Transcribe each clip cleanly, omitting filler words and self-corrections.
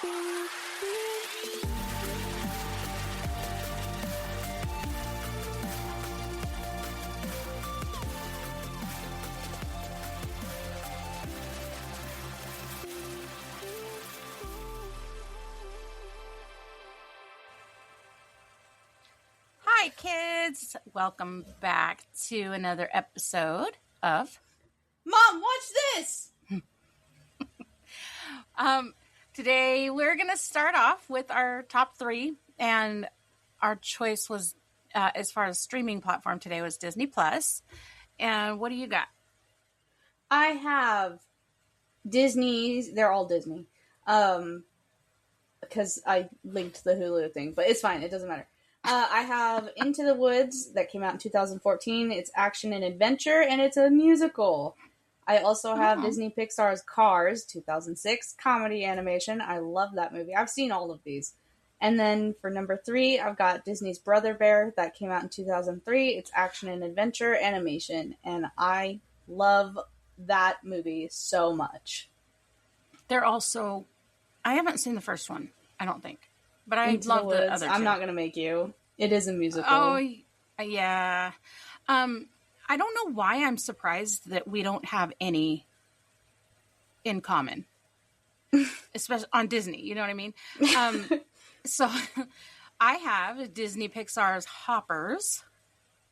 Hi, kids. Welcome back to another episode of Mom, watch this! Today we're going to start off with our top 3, and our choice was, as far as streaming platform today, was Disney Plus. And what do you got? I have Disney's. They're all Disney. Because I linked the Hulu thing, but it's fine. It doesn't matter. I have Into the Woods that came out in 2014. It's action and adventure, and it's a musical. I also have Disney Pixar's Cars, 2006, comedy animation. I love that movie. I've seen all of these. And then for number 3, I've got Disney's Brother Bear that came out in 2003. It's action and adventure animation, and I love that movie so much. They're also... I haven't seen the first one, I don't think. But I Into love the other 2. I'm not going to make you. It is a musical. Oh, yeah. I don't know why I'm surprised that we don't have any in common, especially on Disney. You know what I mean? So I have Disney Pixar's Hoppers.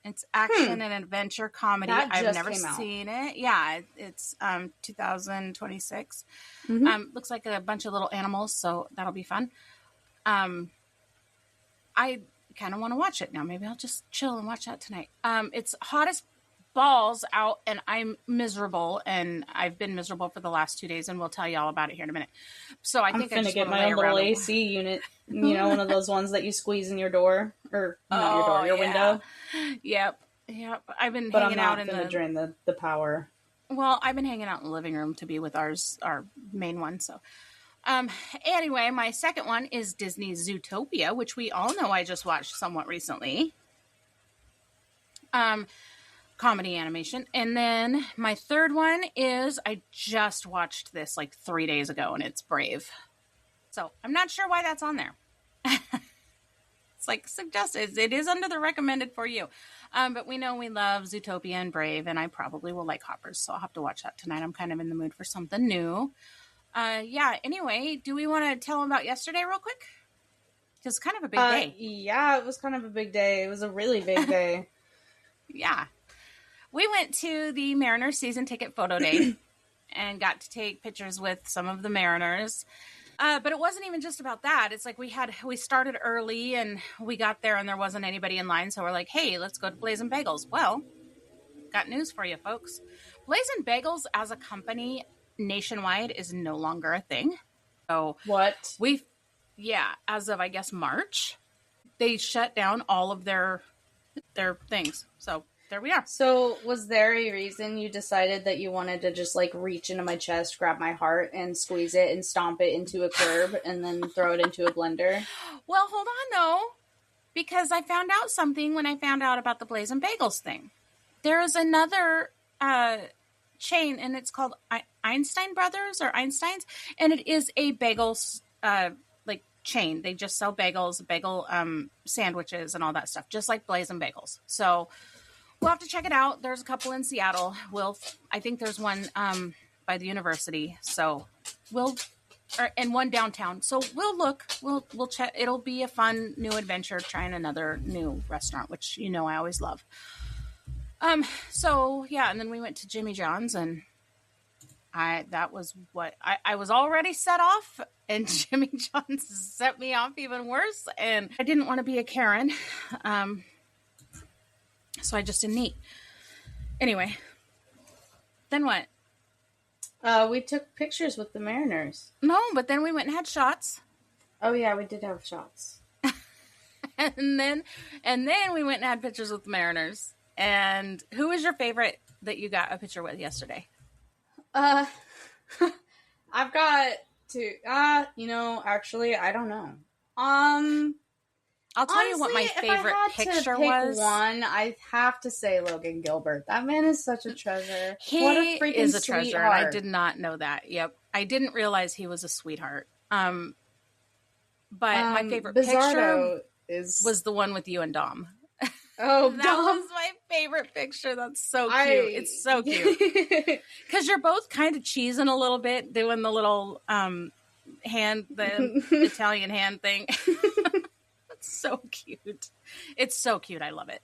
It's action and adventure comedy. I've never seen it. Yeah, it's 2026. Looks like a bunch of little animals, so that'll be fun. I kind of want to watch it now. Maybe I'll just chill and watch that tonight. It's hot as balls out, and I'm miserable, and I've been miserable for the last 2 days, and we'll tell you all about it here in a minute. So I'm going to get my own little AC unit, one of those ones that you squeeze in your door, or not your window. Yep. I've been hanging out in the drain the power. Well, I've been hanging out in the living room to be with our main one. So, anyway, my second one is Disney's Zootopia, which we all know I just watched somewhat recently. Comedy animation. And then my third one is, I just watched this like 3 days ago, and it's Brave. So I'm not sure why that's on there. It's like suggested. It is under the recommended for you. But we know we love Zootopia and Brave, and I probably will like Hoppers, so I'll have to watch that tonight. I'm kind of in the mood for something new. Anyway, do we want to tell them about yesterday real quick? Because it's kind of a big day. Yeah, it was kind of a big day. It was a really big day. Yeah. We went to the Mariners season ticket photo day and got to take pictures with some of the Mariners. But it wasn't even just about that. It's like we started early, and we got there and there wasn't anybody in line. So we're like, hey, let's go to Blazin' Bagels. Well, got news for you, folks. Blazin' Bagels as a company nationwide is no longer a thing. So what? As of, I guess, March, they shut down all of their things. So there we are. So was there a reason you decided that you wanted to just like reach into my chest, grab my heart, and squeeze it and stomp it into a curb and then throw it into a blender? Well, hold on though, because I found out something when I found out about the Blazin' Bagels thing. There is another chain, and it's called Einstein Brothers or Einstein's, and it is a bagels like chain. They just sell bagels, bagel sandwiches, and all that stuff, just like Blazin' Bagels. So we'll have to check it out. There's a couple in Seattle. I think there's one by the university. So and one downtown. So we'll look. We'll check. It'll be a fun new adventure trying another new restaurant, which I always love. So yeah, and then we went to Jimmy John's, and that was what I was already set off, and Jimmy John's set me off even worse, and I didn't want to be a Karen. So I just didn't eat. Anyway, then what? We took pictures with the Mariners. No, but then we went and had shots. Oh yeah, we did have shots. and then we went and had pictures with the Mariners. And who was your favorite that you got a picture with yesterday? I've got two. Actually, I don't know. I'll tell you what my favorite picture was. One, I have to say Logan Gilbert. That man is such a treasure. What a freaking treasure. And I did not know that. Yep. I didn't realize he was a sweetheart. But my favorite Bizarro picture was the one with you and Dom. Oh, that Dom. was my favorite picture. That's so cute. It's so cute. Because you're both kind of cheesing a little bit, doing the little the Italian hand thing. It's so cute. It's so cute. I love it.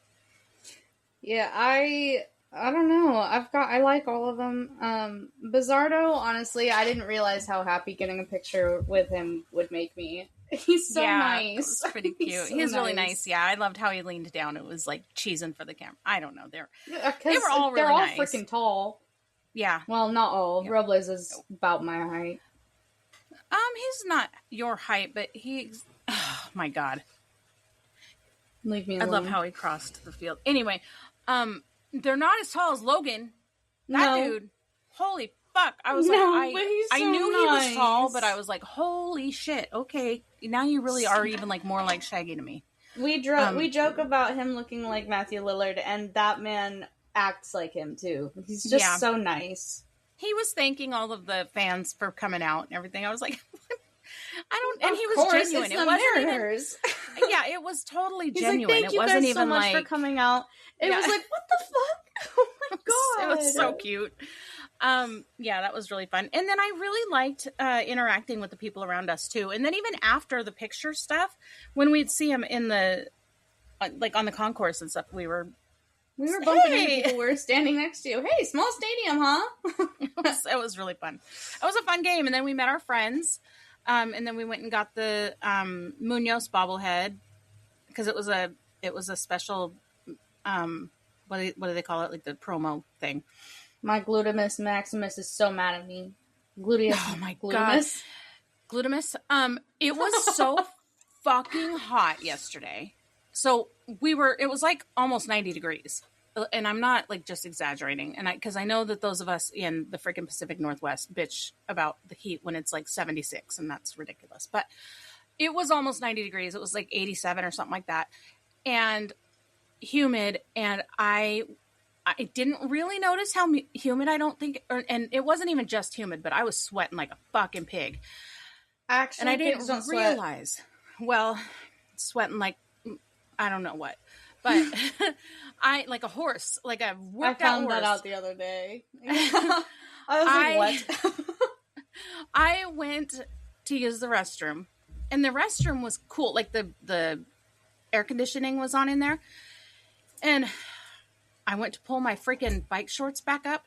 Yeah, I don't know. I like all of them. Bizarro, honestly, I didn't realize how happy getting a picture with him would make me. He's so nice. It's pretty cute. He's really nice. Yeah, I loved how he leaned down. It was like cheesing for the camera. I don't know. They were all really nice. They're all freaking tall. Yeah. Well, not all. Yeah. Robles is about my height. He's not your height, but he's. Oh my God. Leave me alone. I love how he crossed the field. Anyway, they're not as tall as Logan. That dude. Holy fuck. I was I knew he was tall, but I was like, holy shit. Okay. Now you really are even like more like Shaggy to me. We joke about him looking like Matthew Lillard, and that man acts like him too. He's just so nice. He was thanking all of the fans for coming out and everything. I was like, and he was genuine. It wasn't mirrors. Yeah, it was totally He's genuine. Like, thank it wasn't you guys even so much for coming out. It was like, what the fuck? Oh my God. It was so cute. Yeah, that was really fun. And then I really liked interacting with the people around us too. And then even after the picture stuff, when we'd see them in the like on the concourse and stuff, we were bumping into people we were standing next to. Hey, small stadium, huh? It was really fun. It was a fun game. And then we met our friends. And then we went and got the Munoz bobblehead because it was a special what do they call it, like the promo thing. My Glutamus Maximus is so mad at me. Gluteus. Oh my Glutamus. God. Glutamus. It was so fucking hot yesterday. So it was like almost 90 degrees. And I'm not like just exaggerating. And because I know that those of us in the freaking Pacific Northwest bitch about the heat when it's like 76, and that's ridiculous. But it was almost 90 degrees. It was like 87 or something like that. And humid. And I didn't really notice how humid, I don't think. And it wasn't even just humid, but I was sweating like a fucking pig. Actually, and I didn't realize. Well, sweating like, I don't know what. But I, like a horse, like a worked out horse. I found that out the other day. I was like, what? I went to use the restroom, and the restroom was cool. Like the air conditioning was on in there. And I went to pull my freaking bike shorts back up,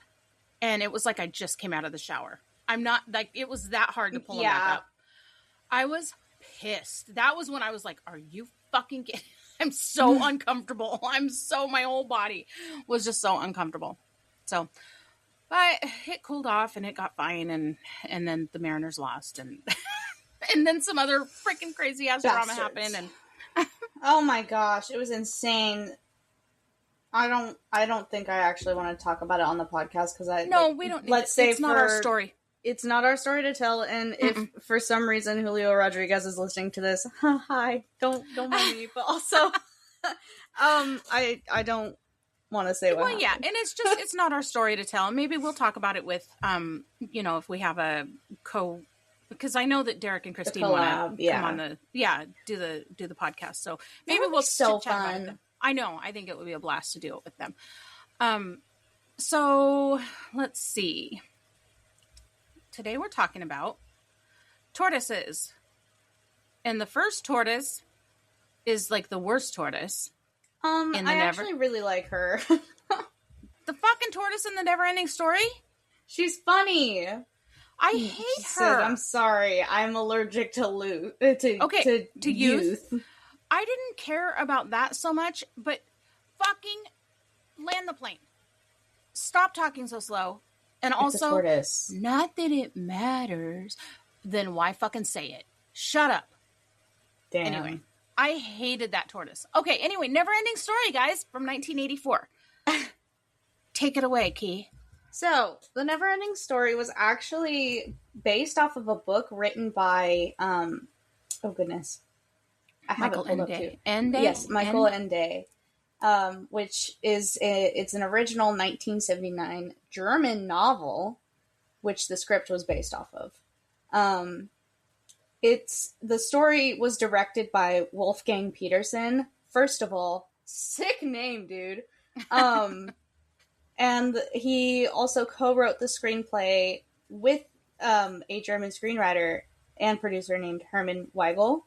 and it was like I just came out of the shower. I'm not, like, it was that hard to pull them back up. I was pissed. That was when I was like, are you fucking kidding? I'm so uncomfortable. My whole body was just so uncomfortable. So, but it cooled off and it got fine. And then the Mariners lost and then some other freaking crazy ass drama happened. And oh my gosh, it was insane. I don't think I actually want to talk about it on the podcast because we don't. Let's say it's not our story. It's not our story to tell, and if for some reason Julio Rodriguez is listening to this, hi, don't mind me, but also, I don't want to say what. Well, yeah, and it's not our story to tell. Maybe we'll talk about it with, if we have a because I know that Derek and Christine want to come on do the podcast. So maybe we'll so chat fun. about them. I know. I think it would be a blast to do it with them. So let's see. Today we're talking about tortoises. And the first tortoise is like the worst tortoise. Actually really like her. The fucking tortoise in the NeverEnding Story? She's funny. I hate her. Said, I'm sorry. I'm allergic to youth. I didn't care about that so much, but fucking land the plane. Stop talking so slow. And also, not that it matters, then why fucking say it? Shut up. Damn. Anyway, I hated that tortoise. Okay, anyway, NeverEnding Story, guys, from 1984. Take it away, Key. So, the NeverEnding Story was actually based off of a book written by, oh goodness. I have it pulled up too. Ende? Yes, Michael Ende. Which is it's an original 1979 German novel, which the script was based off of. The story was directed by Wolfgang Peterson. First of all, sick name, dude. And he also co-wrote the screenplay with a German screenwriter and producer named Herman Weigel.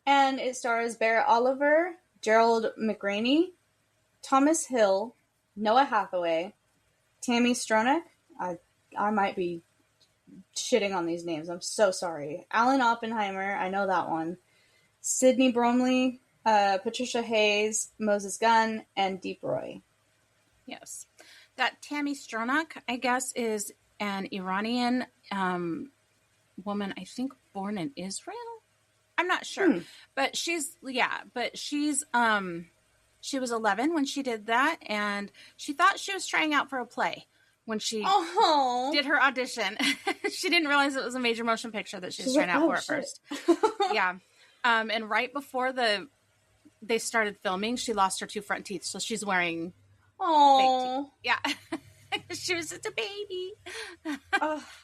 And it stars Barrett Oliver, Gerald McRaney, Thomas Hill, Noah Hathaway, Tammy Stronach. I might be shitting on these names. I'm so sorry. Alan Oppenheimer. I know that one. Sidney Bromley, Patricia Hayes, Moses Gunn, and Deep Roy. Yes. That Tammy Stronach, I guess, is an Iranian woman, I think born in Israel. I'm not sure. But she was 11 when she did that, and she thought she was trying out for a play when she did her audition. She didn't realize it was a major motion picture that she was trying out for at first. Yeah. And right before they started filming, she lost her 2 front teeth, so she's wearing fake teeth. Yeah. She was just a baby.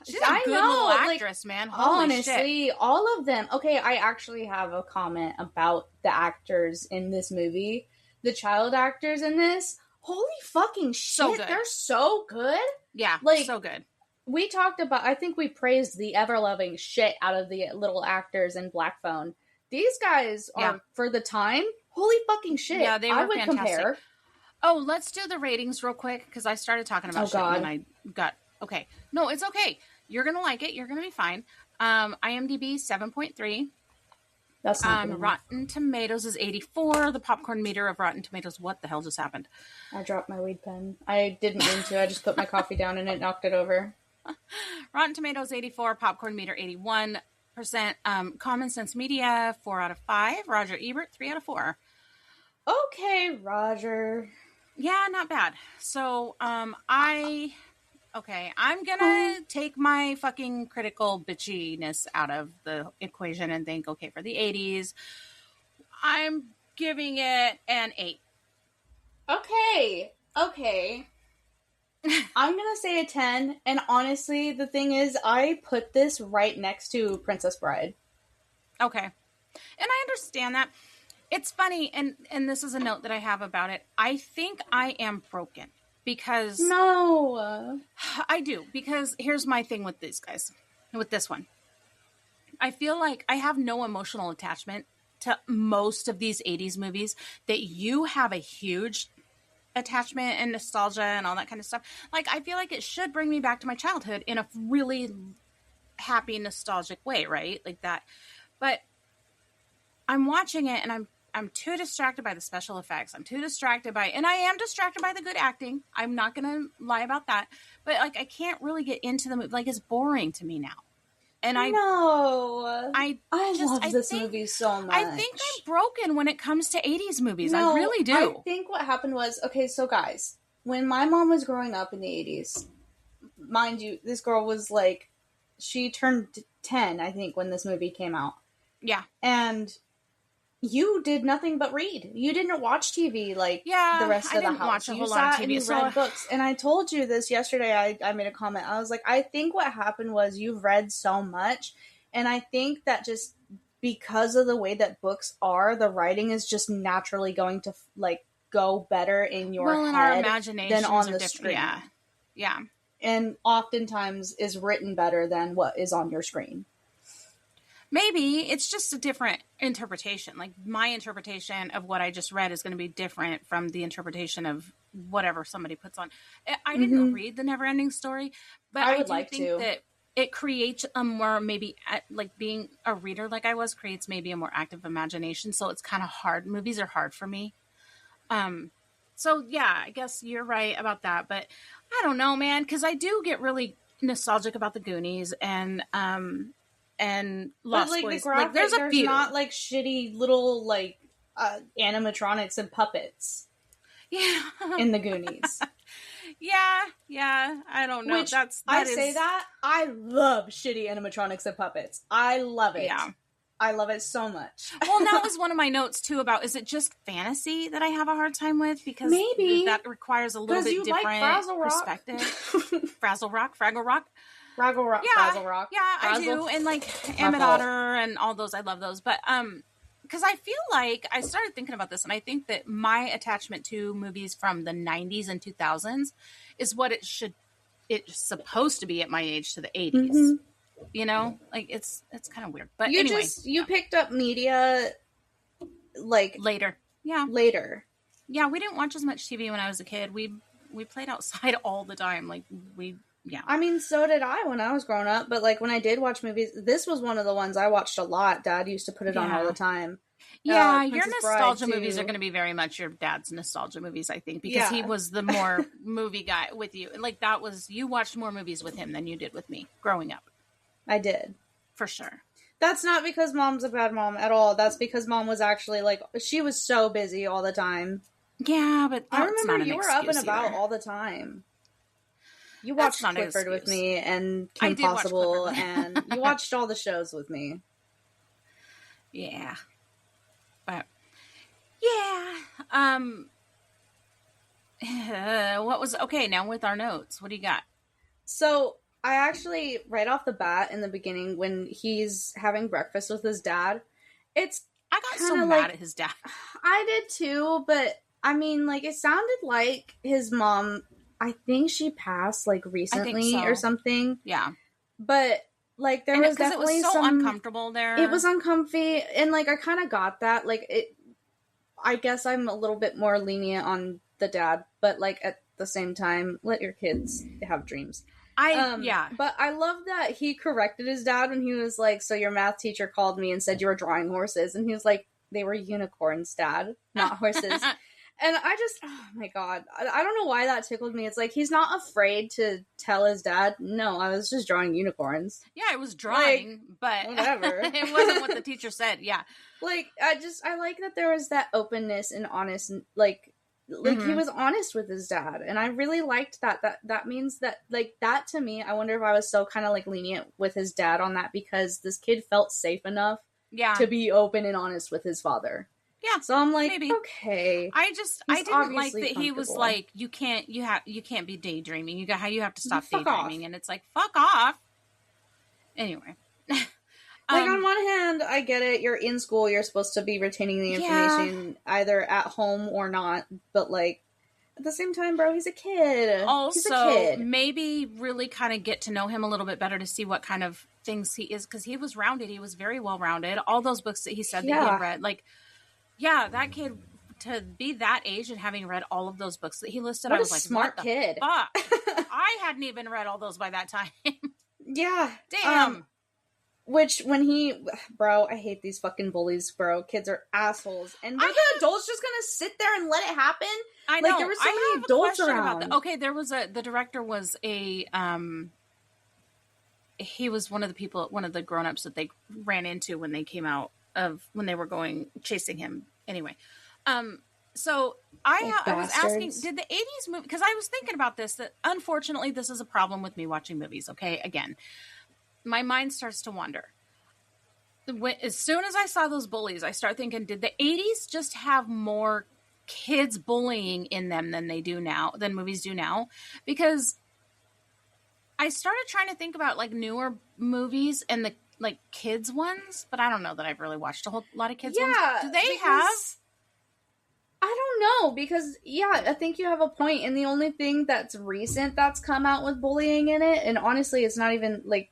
She's a good little actress, man. Holy honestly, shit. all of them. Okay, I actually have a comment about the actors in this movie. The child actors in this. Holy fucking shit. So good. They're so good. Yeah, so good. We talked about, I think we praised the ever-loving shit out of the little actors in Black Phone. These guys are, for the time, holy fucking shit. Yeah, they were fantastic. Compare. Oh, let's do the ratings real quick, because I started talking about shit and I got... Okay. No, it's okay. You're going to like it. You're going to be fine. IMDb, 7.3. That's not Rotten Tomatoes is 84. The popcorn meter of Rotten Tomatoes. What the hell just happened? I dropped my weed pen. I didn't mean to. I just put my coffee down and it knocked it over. Rotten Tomatoes, 84. Popcorn meter, 81%. Common Sense Media, 4 out of 5. Roger Ebert, 3 out of 4. Okay, Roger. Yeah, not bad. So, I'm gonna take my fucking critical bitchiness out of the equation and think, okay, for the 80s, I'm giving it an 8. Okay. I'm gonna say a 10, and honestly, the thing is, I put this right next to Princess Bride. Okay. And I understand that. It's funny, and this is a note that I have about it. I think I am broken because... No! I do, because here's my thing with these guys. With this one. I feel like I have no emotional attachment to most of these 80s movies that you have a huge attachment and nostalgia and all that kind of stuff. Like, I feel like it should bring me back to my childhood in a really happy, nostalgic way, right? Like that. But I'm watching it and I'm too distracted by the special effects. I'm too distracted and I am distracted by the good acting. I'm not going to lie about that. But like, I can't really get into the movie. Like, it's boring to me now. And I love this movie so much. I think I'm broken when it comes to 80s movies. I really do. I think what happened was, okay, so guys, when my mom was growing up in the 80s, mind you, this girl was like, she turned 10, I think, when this movie came out. Yeah. And you did nothing but read. You didn't watch TV like the rest of the house. Watch a whole you lot sat of TV, and you read books. And I told you this yesterday. I made a comment. I was like, I think what happened was you've read so much. And I think that just because of the way that books are, the writing is just naturally going to like go better in your head our imaginations than on the different. screen. Yeah. And oftentimes is written better than what is on your screen. Maybe it's just a different interpretation. Like, my interpretation of what I just read is going to be different from the interpretation of whatever somebody puts on. I didn't read the NeverEnding Story, but I do think that it creates a more, maybe like being a reader like I was, creates maybe a more active imagination. So it's kind of hard. Movies are hard for me. So yeah, I guess you're right about that, but I don't know, man, because I do get really nostalgic about the Goonies and Lost Boys. Like, there's a few. Not like shitty little like animatronics and puppets. Yeah, in the Goonies. Yeah. I don't know. I love shitty animatronics and puppets. I love it. Yeah. I love it so much. Well, that was one of my notes too about, is it just fantasy that I have a hard time with? Because maybe that requires a little bit different perspective. Fraggle Rock. Frazzle Rock. Yeah, I do. And like Emmett Otter and all those, I love those. But because I feel like I started thinking about this, and I think that my attachment to movies from the 90s and 2000s is what it's supposed to be at my age to the 80s. Mm-hmm. You know, like it's kind of weird. But you picked up media like later. Yeah. Later. Yeah, we didn't watch as much TV when I was a kid. We played outside all the time. Like yeah. I mean, so did I when I was growing up. But like when I did watch movies, this was one of the ones I watched a lot. Dad used to put it on all the time. Yeah, your nostalgia movies are going to be very much your dad's nostalgia movies, I think, because he was the more movie guy with you. Like you watched more movies with him than you did with me growing up. I did. For sure. That's not because Mom's a bad mom at all. That's because Mom was actually like, she was so busy all the time. Yeah, but I remember you were up and about all the time. You watched Clifford with me and Kim Possible, and you watched all the shows with me. Yeah. But, yeah. Okay, now with our notes, what do you got? So, I actually, right off the bat in the beginning, when he's having breakfast with his dad, I got so mad at his dad. I did too, but I mean, like, it sounded like his mom, I think she passed, like, recently or something. Yeah. But, like, there was definitely it was so uncomfortable there. It was uncomfy, and, like, I kind of got that. Like, I guess I'm a little bit more lenient on the dad, but, like, at the same time, let your kids have dreams. But I love that he corrected his dad when he was like, so your math teacher called me and said you were drawing horses. And he was like, they were unicorns, Dad, not horses. And I just, oh my God, I don't know why that tickled me. It's like, he's not afraid to tell his dad, no, I was just drawing unicorns. Yeah, I was drawing, but whatever. It wasn't what the teacher said. Yeah. Like, I like that there was that openness and honest, like he was honest with his dad, and I really liked that. That means that, like, that to me, I wonder if I was so kind of like lenient with his dad on that because this kid felt safe enough to be open and honest with his father. Yeah. So I'm like, maybe. Okay. I didn't like that he was like, you can't be daydreaming. You have to stop daydreaming, and it's like, fuck off. Anyway. Like, on one hand, I get it. You're in school. You're supposed to be retaining the information either at home or not. But, like, at the same time, bro, he's a kid. Also, he's a kid. Maybe really kind of get to know him a little bit better to see what kind of things he is. Because he was rounded. He was very well-rounded. All those books that he said that he had read. Like, yeah, that kid, to be that age and having read all of those books that he listed, I was like, smart kid. Fuck? I hadn't even read all those by that time. Yeah. Damn. Which, when bro, I hate these fucking bullies, bro. Kids are assholes. And were the adults just gonna sit there and let it happen? I know. Like, there were so many adults around. About that. Okay, there was the director was he was one of the grown-ups that they ran into when they came out when they were chasing him. Anyway, so I was asking, did the 80s movie, because I was thinking about this, that unfortunately this is a problem with me watching movies, okay? Again, my mind starts to wander. As soon as I saw those bullies, I start thinking, did the 80s just have more kids bullying in them than movies do now? Because I started trying to think about, like, newer movies and the, like, kids ones, but I don't know that I've really watched a whole lot of kids ones. Do they have? I don't know, because, I think you have a point, and the only thing that's recent that's come out with bullying in it, and honestly, it's not even, like,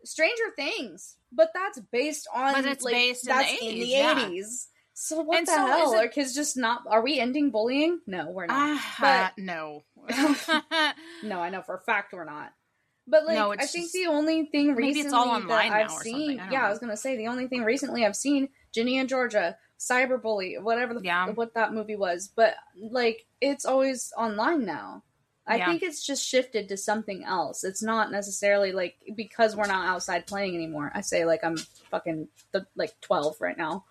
Stranger Things, but that's based on, but it's like, based that's in the 80s. 80s. So what the hell? Are kids just not, are we ending bullying? No, we're not. But no. No, I know for a fact we're not. But, like, I think the only thing recently it's all online that I've now or seen, something. I was going to say, the only thing recently I've seen, Ginny and Georgia, Cyberbully, whatever what that movie was. But, like, it's always online now. I think it's just shifted to something else. It's not necessarily, like, because we're not outside playing anymore. I say, like, I'm fucking, 12 right now.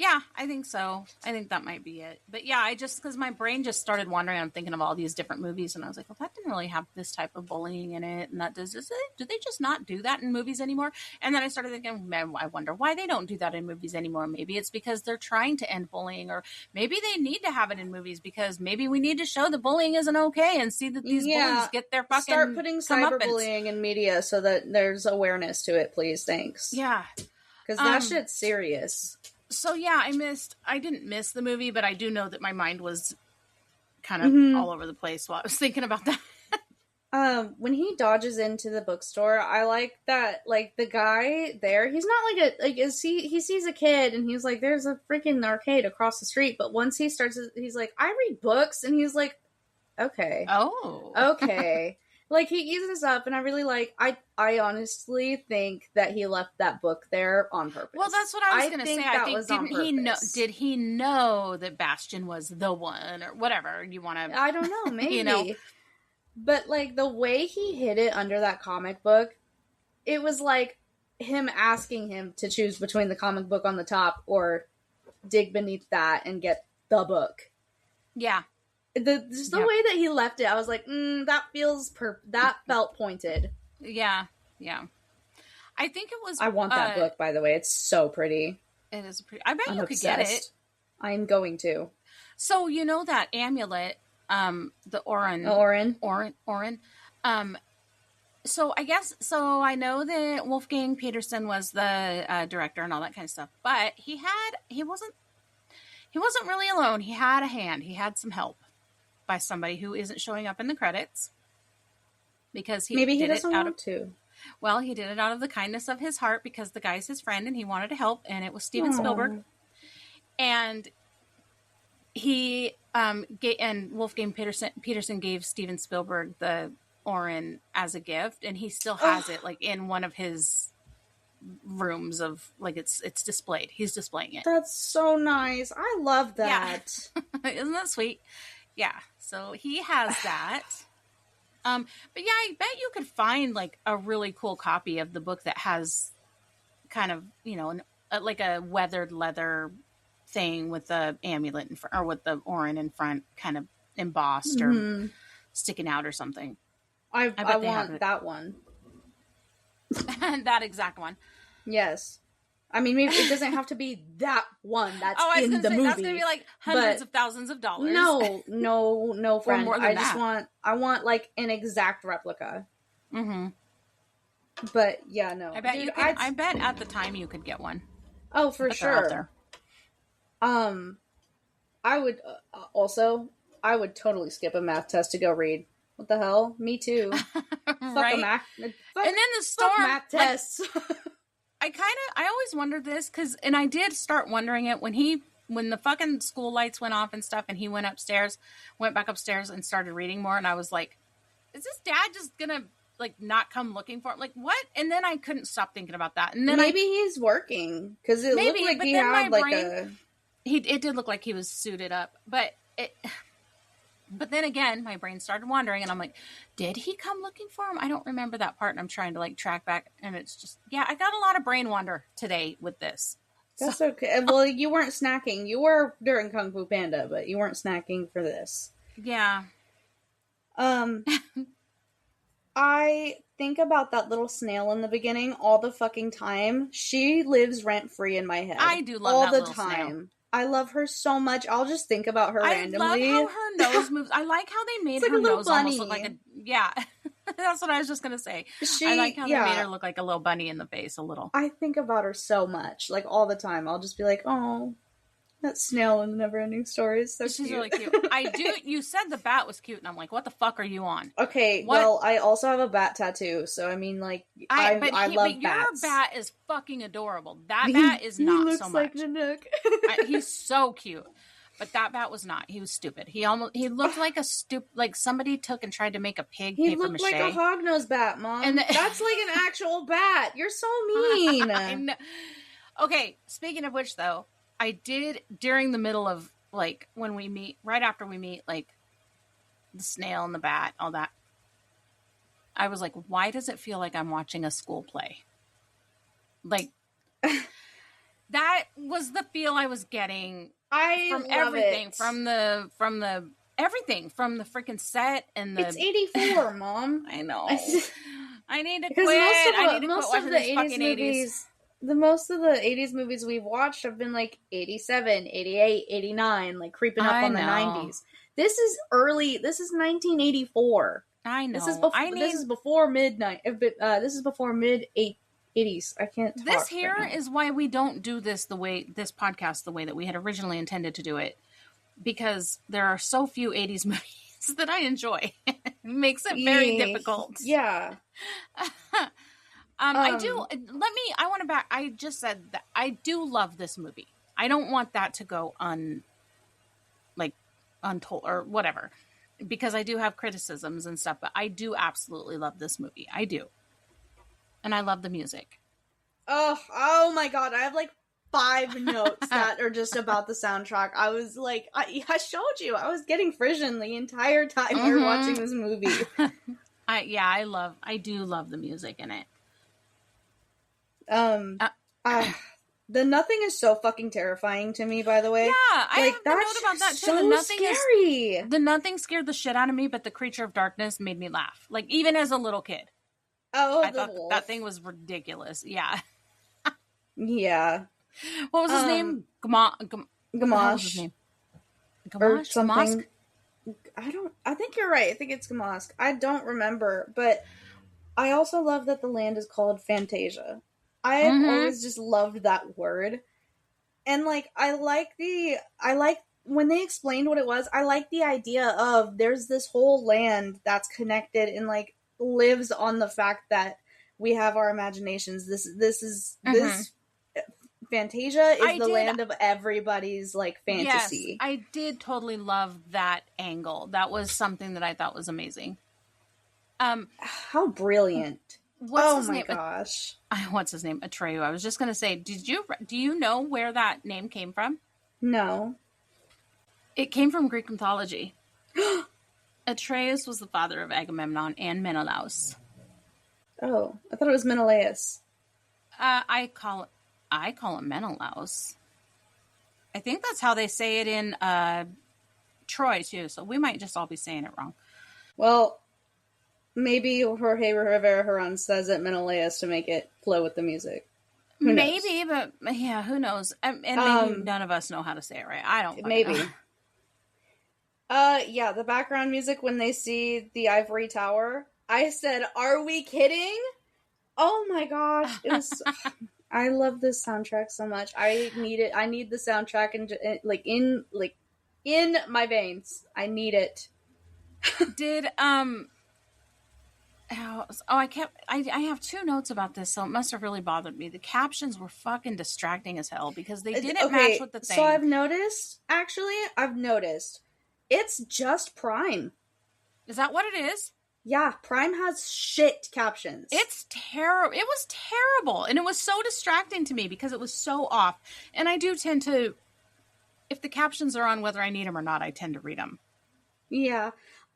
Yeah, I think so. I think that might be it. But yeah, because my brain just started wandering. I'm thinking of all these different movies, and I was like, well, that didn't really have this type of bullying in it. And that do they just not do that in movies anymore? And then I started thinking, man, I wonder why they don't do that in movies anymore. Maybe it's because they're trying to end bullying, or maybe they need to have it in movies because maybe we need to show that bullying isn't okay and see that these bullies get their fucking start putting cyberbullying in media so that there's awareness to it, please. Thanks. Yeah. Because that shit's serious. So yeah, I didn't miss the movie, but I do know that my mind was kind of all over the place while I was thinking about that. When he dodges into the bookstore, I like that, like, the guy there, he's not he sees a kid and he's like, there's a freaking arcade across the street, but once he starts, he's like, I read books, and he's like, okay. Oh. Okay. Like, he eases up, and I really I honestly think that he left that book there on purpose. Well, that's what I was going to say. I think, did he know that Bastion was the one, or whatever you want to... I don't know, maybe. But, like, the way he hid it under that comic book, it was like him asking him to choose between the comic book on the top or dig beneath that and get the book. Yeah. The way that he left it, I was like, that felt pointed. Yeah. I think it was... I want that book, by the way. It's so pretty. It is pretty... I bet you could get it. I'm going to. So, you know that amulet, the Orin. So I know that Wolfgang Peterson was the director and all that kind of stuff, but he wasn't really alone. He had a hand. He had some help by somebody who isn't showing up in the credits because he doesn't want to. Well, he did it out of the kindness of his heart because the guy's his friend and he wanted to help, and it was Steven Spielberg. And he and Wolfgang Peterson gave Steven Spielberg the Orin as a gift, and he still has it, like, in one of his rooms of, like, it's displayed. He's displaying it. That's so nice. I love that. Yeah. Isn't that sweet? Yeah. So he has that. But yeah, I bet you could find, like, a really cool copy of the book that has kind of, you know, like a weathered leather thing with the amulet in front, or with the Orin in front, kind of embossed or sticking out or something. I want that one. That exact one. Yes. I mean, maybe it doesn't have to be that one that's in the movie. That's going to be like hundreds of thousands of dollars. No, friend. I want like an exact replica. Mm-hmm. But yeah, no. I bet at the time you could get one. Oh, for sure. I would I would totally skip a math test to go read. What the hell? Me too. Right? And then the storm. Math tests. Like, I always wondered this and I did start wondering it when the fucking school lights went off and stuff, and he went back upstairs and started reading more, and I was like, is this dad just gonna, like, not come looking for him? Like, what? And then I couldn't stop thinking about that. And then maybe he's working, because it looked like he had like it did look like he was suited up, but then again, my brain started wandering, and I'm like, did he come looking for him? I don't remember that part, and I'm trying to, like, track back, and it's just, yeah, I got a lot of brain wander today with this. That's okay. Well, you weren't snacking. You were during Kung Fu Panda, but you weren't snacking for this. Yeah. I think about that little snail in the beginning all the fucking time. She lives rent-free in my head. I do love all that the little time. Snail. I love her so much. I'll just think about her randomly. I love how her nose moves. I like how they made her nose almost look like a... Yeah. That's what I was just going to say. I like how they made her look like a little bunny in the face a little. I think about her so much. Like, all the time. I'll just be like, oh, that snail in the NeverEnding Story is so cute. She's really cute. You said the bat was cute, and I'm like, what the fuck are you on? Okay, well, I also have a bat tattoo, so I mean, like, I love bats. But your bat is fucking adorable. That bat is not so much. He looks like Nanook. He's so cute. But that bat was not. He was stupid. He looked like like somebody took and tried to make a pig paper mache. He looked like a hognose bat, Mom. And that's like an actual bat. You're so mean. I know. Okay, speaking of which, though, I did, during the middle of, like, when we meet, right after we meet, like, the snail and the bat, all that, I was like, why does it feel like I'm watching a school play? Like, That was the feel I was getting from love everything, it. from the everything, from the freaking set and the. It's 84, Mom. I know. I need to because quit. most of Most of the 80s movies, most of the 80s movies we've watched have been like 87, 88, 89, like creeping up on the 90s. This is early. This is 1984. I know. This is before midnight. This is before mid 80s. I can't talk. This here is why we don't do this podcast the way that we had originally intended to do it, because there are so few 80s movies that I enjoy. It makes it very difficult. Yeah. I just said that I do love this movie. I don't want that to go untold or whatever, because I do have criticisms and stuff, but I do absolutely love this movie. I do. And I love the music. Oh my God. I have like 5 notes that are just about the soundtrack. I was like, I showed you, I was getting Frisian the entire time we were watching this movie. I do love the music in it. The nothing is so fucking terrifying to me, by the way. Yeah, I have a note about that too. So The nothing scary. The nothing scared the shit out of me, but the creature of darkness made me laugh. Like, even as a little kid. Oh, I thought that thing was ridiculous. Yeah. Yeah. What was his name? Gamash. Gamash. His name? Or something. Gamask? I think you're right. I think it's Gamask. I don't remember, but I also love that the land is called Fantasia. I have always just loved that word. And like, I like when they explained what it was, I like the idea of there's this whole land that's connected and like lives on the fact that we have our imaginations. This Fantasia is the land of everybody's like fantasy. Yes, I did totally love that angle. That was something that I thought was amazing. How brilliant. What's his my name? Gosh. What's his name? Atreyu. I was just going to say, do you know where that name came from? No. It came from Greek mythology. Atreus was the father of Agamemnon and Menelaus. Oh, I thought it was Menelaus. I call it Menelaus. I think that's how they say it in Troy too. So we might just all be saying it wrong. Well, maybe Jorge Rivera Herrán says it Menelaus to make it flow with the music. Maybe, but yeah, who knows? And maybe none of us know how to say it right. I don't. Maybe. Know. Yeah, the background music when they see the ivory tower. I said, "Are we kidding?" Oh my gosh, it was. I love this soundtrack so much. I need it. I need the soundtrack in my veins. I need it. Did I have 2 notes about this, so it must have really bothered me. The captions were fucking distracting as hell because they didn't match with the thing. So I've noticed, it's just Prime. Is that what it is? Yeah, Prime has shit captions. It's terrible. It was terrible, and it was so distracting to me because it was so off. And I do tend to, if the captions are on whether I need them or not, I tend to read them. Yeah,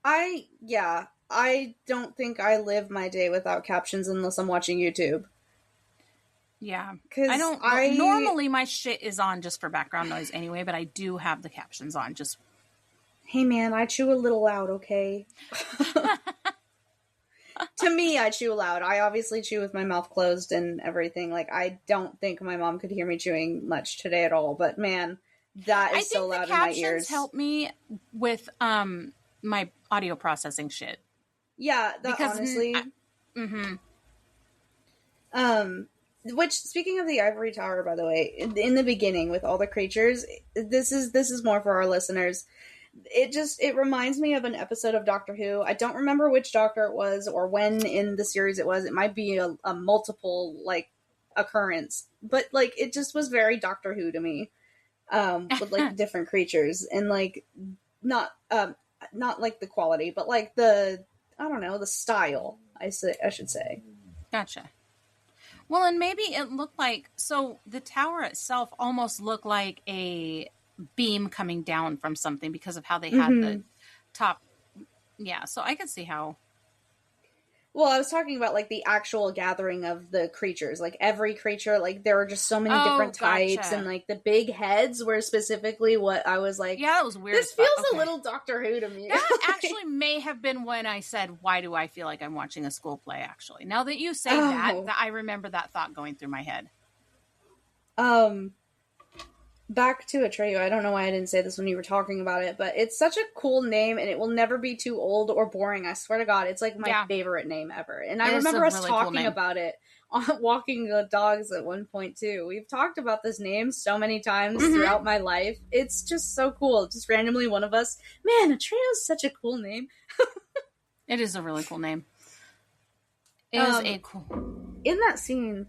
I don't think I live my day without captions unless I'm watching YouTube. Yeah, because I don't. Normally, my shit is on just for background noise anyway, but I do have the captions on. Just, hey man, I chew a little loud, okay? To me, I chew loud. I obviously chew with my mouth closed and everything. Like, I don't think my mom could hear me chewing much today at all. But man, that is so loud in my ears. Captions help me with my audio processing shit. Yeah, honestly. Which, speaking of the ivory tower, by the way, in the beginning with all the creatures, this is more for our listeners. It reminds me of an episode of Doctor Who. I don't remember which Doctor it was or when in the series it was. It might be a multiple like occurrence, but like it just was very Doctor Who to me, with like different creatures and like not like the quality, but like the style. I should say. Gotcha. Well, and maybe it looked like, so the tower itself almost looked like a beam coming down from something because of how they had the top. Yeah, so I could see how. Well, I was talking about, like, the actual gathering of the creatures. Like, every creature, like, there were just so many different types, gotcha. and, like, the big heads were specifically what I was like, Yeah, that was weird. this feels a little Doctor Who to me. That actually may have been when I said, why do I feel like I'm watching a school play, actually. Now that you say that, I remember that thought going through my head. Back to Atreyu. I don't know why I didn't say this when you were talking about it, but it's such a cool name, and it will never be too old or boring. I swear to God, it's like my favorite name ever. And I remember us talking about it on Walking the Dogs at one point too. We've talked about this name so many times throughout my life. It's just so cool. Just randomly one of us, man, Atreyu is such a cool name. It is a really cool name. It is a cool. In that scene,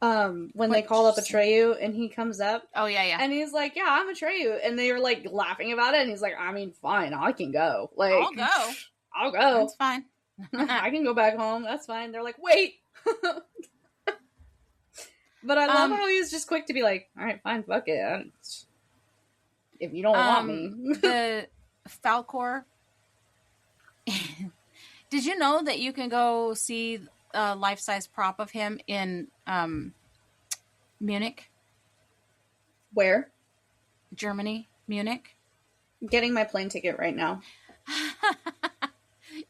when they call up Atreyu and he comes up. Oh, yeah. And he's like, yeah, I'm Atreyu. And they were like laughing about it. And he's like, I mean, fine, I can go. Like, I'll go. That's fine. I can go back home. That's fine. They're like, wait. But I love how he was just quick to be like, all right, fine, fuck it. If you don't want me. The Falcor. Did you know that you can go see a life-size prop of him in Munich? Where? Germany, Munich. I'm getting my plane ticket right now.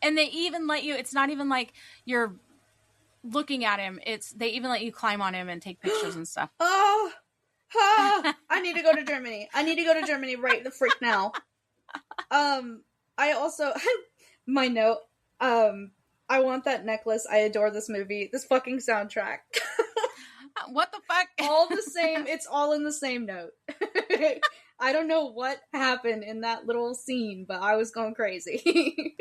And they even let you, it's not even like you're looking at him. They even let you climb on him and take pictures and stuff. I need to go to Germany. I need to go to Germany right the freak now. I also, my note, I want that necklace. I adore this movie. This fucking soundtrack. What the fuck? All the same. It's all in the same note. I don't know what happened in that little scene, but I was going crazy.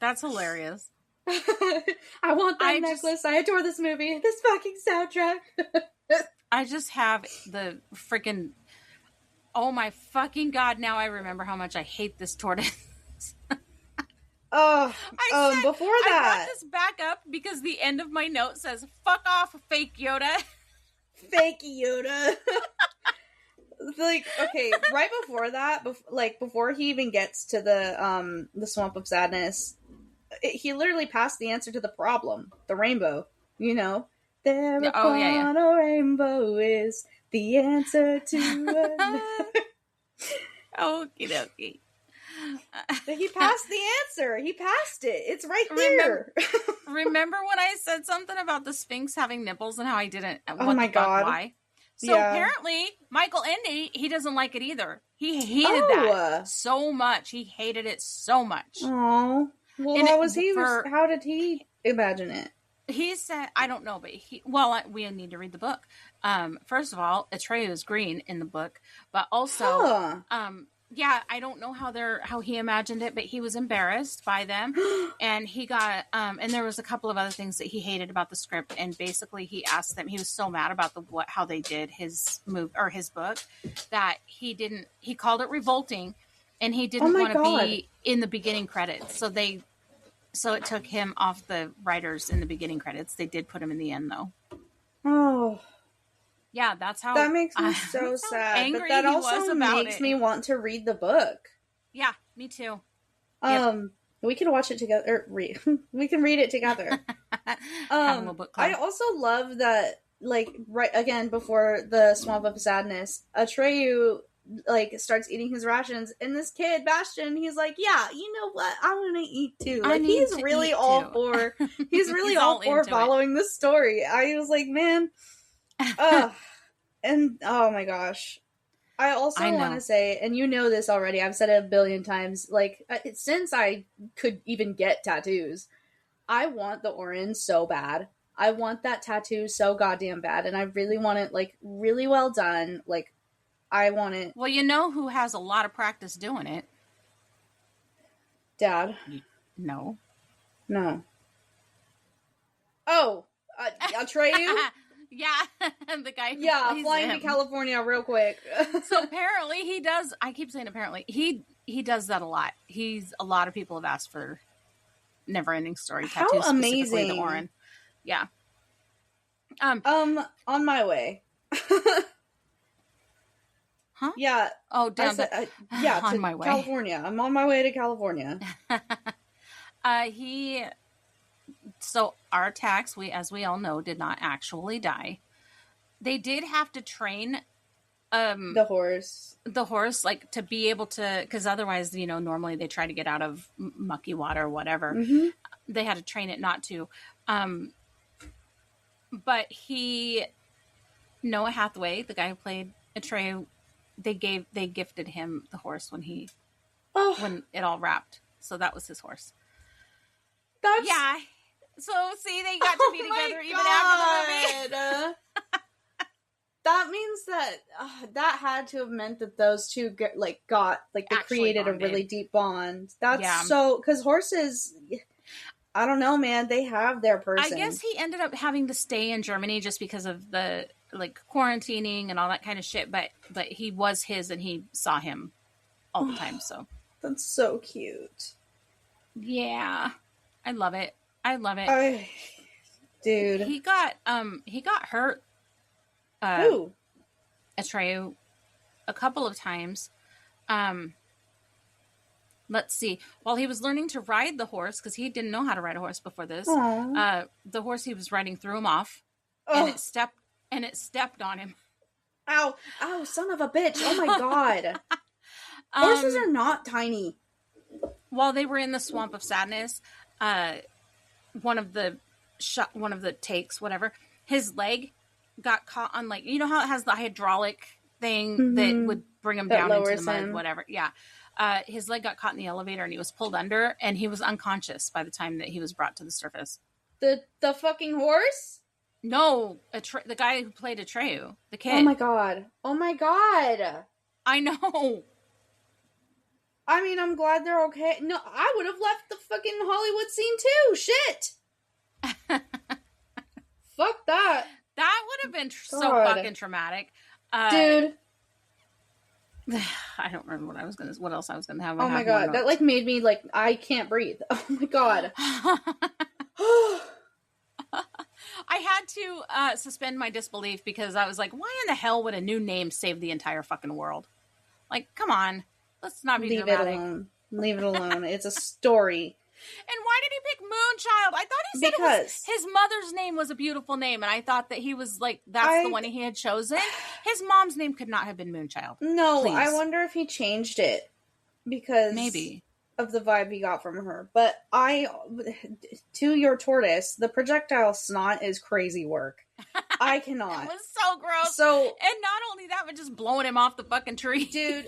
That's hilarious. I want that necklace. I adore this movie. This fucking soundtrack. I just have the freaking... Oh my fucking God, now I remember how much I hate this tortoise. Before that, I brought this back up because the end of my note says, fuck off, fake Yoda. Fake Yoda. Like, okay, right before that, before he even gets to the Swamp of Sadness, he literally passed the answer to the problem, the rainbow, you know? Thereupon a rainbow is the answer to Okie dokie. He passed the answer. He passed it. It's right there. Remember when I said something about the Sphinx having nipples and how I didn't? Oh my God! Why? So apparently, Michael Ende, he doesn't like it either. He hated that so much. He hated it so much. Oh, well, how did he imagine it? He said, I don't know, but we need to read the book. First of all, Atreyu is green in the book, but also, I don't know how he imagined it, but he was embarrassed by them, and he got, and there was a couple of other things that he hated about the script, and basically he asked them, he was so mad about how they did his his book, that he called it revolting, and he didn't want to be in the beginning credits, so it took him off the writers in the beginning credits. They did put him in the end, though. Oh. Yeah, that's how... That makes me so sad. But that also makes me want to read the book. Yeah, me too. We can watch it together. We can read it together. I also love that, like, right again, before the Swamp of Sadness, Atreyu, like, starts eating his rations, and this kid, Bastion, he's like, yeah, you know what? I want to eat too. Like, he's really all for following this story. I was like, man... and oh my gosh, I also want to say, and you know this already, I've said it a billion times, like, since I could even get tattoos, I want the Orin so bad. I want that tattoo so goddamn bad, and I really want it, like, really well done. Like, I want it. Well, you know who has a lot of practice doing it? Dad. No. Oh, Atreyu? Yeah, the guy who plays flying him. to California real quick. So apparently he does, I keep saying apparently, he does that a lot. A lot of people have asked for NeverEnding Story tattoos. How amazing. Specifically the Orin. Yeah. On my way. Huh? Yeah. Oh, damn. On my way. California. I'm on my way to California. He So our tax, as we all know, did not actually die. They did have to train the horse, like, to be able to, because otherwise, normally they try to get out of mucky water or whatever. Mm-hmm. They had to train it not to. But Noah Hathaway, the guy who played Atreyu, they gifted him the horse when it all wrapped. So that was his horse. Yeah. So see, they got to be together even after the movie. That means that had to have meant that those two they created a really deep bond. That's so, because horses, I don't know, man, they have their person. I guess he ended up having to stay in Germany just because of the quarantining and all that kind of shit. But he was his, and he saw him all the time. So that's so cute. Yeah, I love it. Dude, he got hurt. Who? Atreyu a couple of times. Let's see. While he was learning to ride the horse, because he didn't know how to ride a horse before this, the horse he was riding threw him off, and it stepped on him. Ow! Son of a bitch! Oh my god! Horses are not tiny. While they were in the swamp of sadness, one of the takes, whatever, his leg got caught on, you know how it has the hydraulic thing that would bring him down into the mud, whatever. Yeah. His leg got caught in the elevator, and he was pulled under, and he was unconscious by the time that he was brought to the surface. The fucking horse? No, the guy who played Atreyu, the kid. Oh my god. I know. I mean, I'm glad they're okay. No, I would have left the fucking Hollywood scene too. Shit. Fuck that. That would have been so fucking traumatic. Dude. I don't remember what else I was gonna have. Oh my god, that made me I can't breathe. Oh my god. I had to suspend my disbelief, because I was like, why in the hell would a new name save the entire fucking world? Come on. Let's not be dramatic. Leave it alone. It's a story. And why did he pick Moonchild? I thought he said his mother's name was a beautiful name, and I thought that he was that's the one he had chosen. His mom's name could not have been Moonchild. No, please. I wonder if he changed it because maybe of the vibe he got from her. But to your Tortoise, the projectile snot is crazy work. I cannot. It was so gross. And not only that, but just blowing him off the fucking tree. Dude,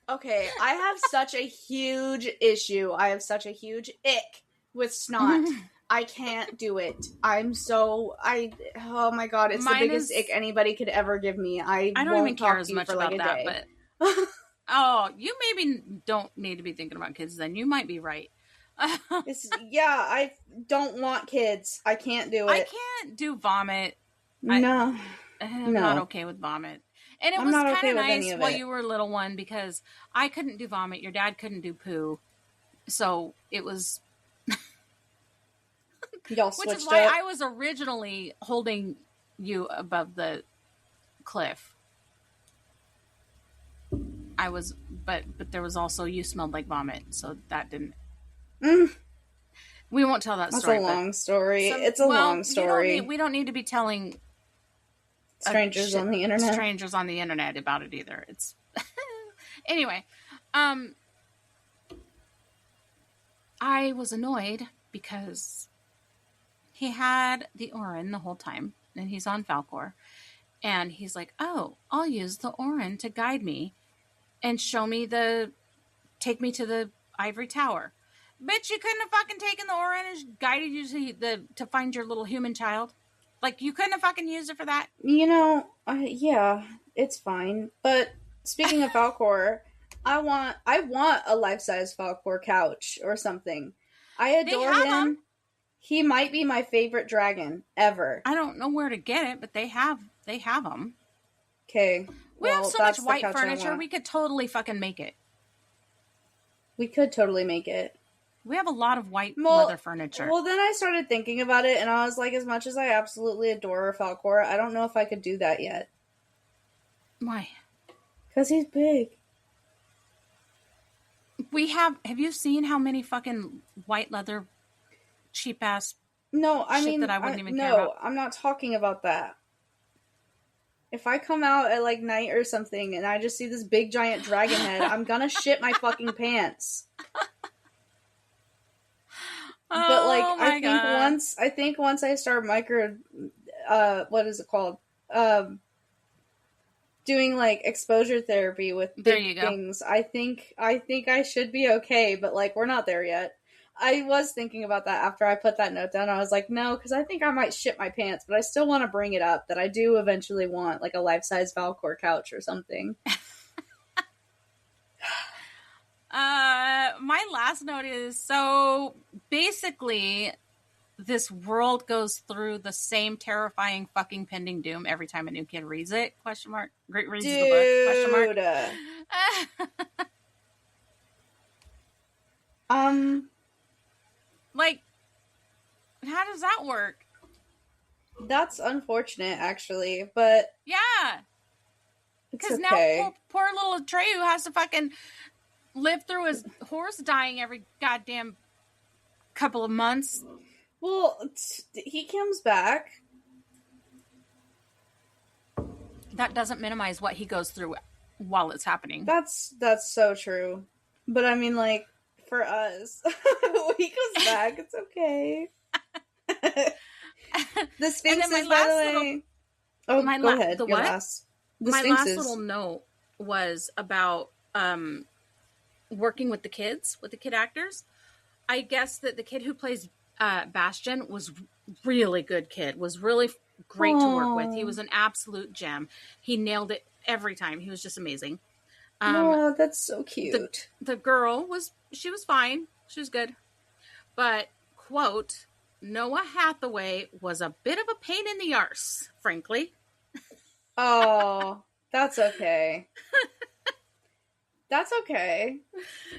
okay, I have such a huge issue. I have such a huge ick with snot. I can't do it. Oh my god, it's the biggest ick anybody could ever give me. I don't even care as much about that, but oh, you maybe don't need to be thinking about kids then. You might be right. I don't want kids. I can't do it. I can't do vomit. No. I'm not okay with vomit. And it was kind of nice while you were a little one, because I couldn't do vomit. Your dad couldn't do poo. So it was... Y'all switched. Which is why I was originally holding you above the cliff. I was... But there was also, you smelled like vomit. So that didn't... We won't tell that story. That's a long story. It's a long story. We don't need to be telling strangers on the internet about it either. It's anyway. I was annoyed because he had the Orin the whole time, and he's on Falkor, and he's like, "Oh, I'll use the Orin to guide me and take me to the ivory tower." Bitch, you couldn't have fucking taken the Orin and guided you to find your little human child. You couldn't have fucking used it for that. Yeah, it's fine. But speaking of Falkor, I want a life-size Falkor couch or something. I adore him. Them. He might be my favorite dragon ever. I don't know where to get it, but they have them. Okay. We have so much white furniture, we could totally fucking make it. We could totally make it. We have a lot of white leather furniture. Well, then I started thinking about it, and I was like, as much as I absolutely adore Falkor, I don't know if I could do that yet. Why? Because he's big. Have you seen how many fucking white leather cheap-ass No, I mean, that I wouldn't even care about. I'm not talking about that. If I come out at like night or something and I just see this big giant dragon head, I'm gonna shit my fucking pants. But like, I think once I start what is it called? Doing like exposure therapy with big things, I think I should be okay. But like, we're not there yet. I was thinking about that after I put that note down. I was like, no, because I think I might shit my pants, but I still want to bring it up that I do eventually want like a life-size Valcor couch or something. My last note is, so basically this world goes through the same terrifying fucking pending doom every time a new kid reads it? Question mark. Reads the book? Question mark. Like, how does that work? That's unfortunate, actually, but yeah, because now poor little Atreyu has to fucking live through his horse dying every goddamn couple of months. Well, he comes back. That doesn't minimize what he goes through while it's happening. That's so true. But I mean, like, for us, when he comes back, it's okay. The Sphinxes, by the way. Go ahead. The what? My last little note was about working with the kids, with the kid actors. I guess that the kid who plays Bastion was really good kid, was really great to work with. He was an absolute gem. He nailed it every time. He was just amazing. Oh, that's so cute. The girl was fine. She was good. But, quote, Noah Hathaway was a bit of a pain in the arse, frankly. Oh, that's okay. That's okay.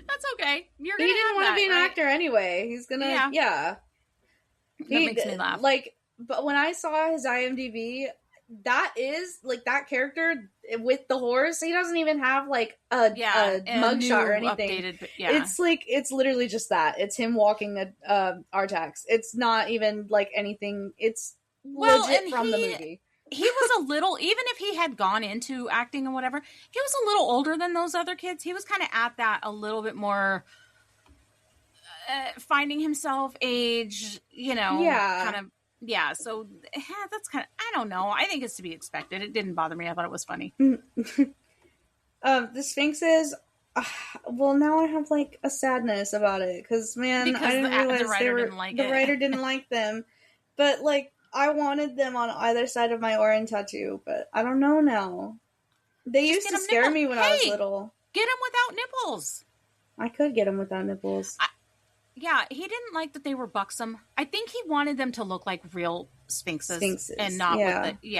That's okay. He didn't want to be an actor anyway. He's gonna, yeah. That makes me laugh. Like, but when I saw his IMDb, that is like that character with the horse. He doesn't even have like a mugshot or anything. It's like, it's literally just that. It's him walking Artax. It's not even like anything. It's legit from the movie. He was a little, even if he had gone into acting and whatever, he was a little older than those other kids. He was kind of at that a little bit more finding himself age, kind of. Yeah, so that's kind of, I don't know. I think it's to be expected. It didn't bother me. I thought it was funny. The Sphinxes, well, now I have like a sadness about it because I didn't realize the writer didn't like them. But like, I wanted them on either side of my Orin tattoo, but I don't know now. They used to scare me when I was little. Get them without nipples. I could get them without nipples. Yeah, he didn't like that they were buxom. I think he wanted them to look like real sphinxes. And not with the,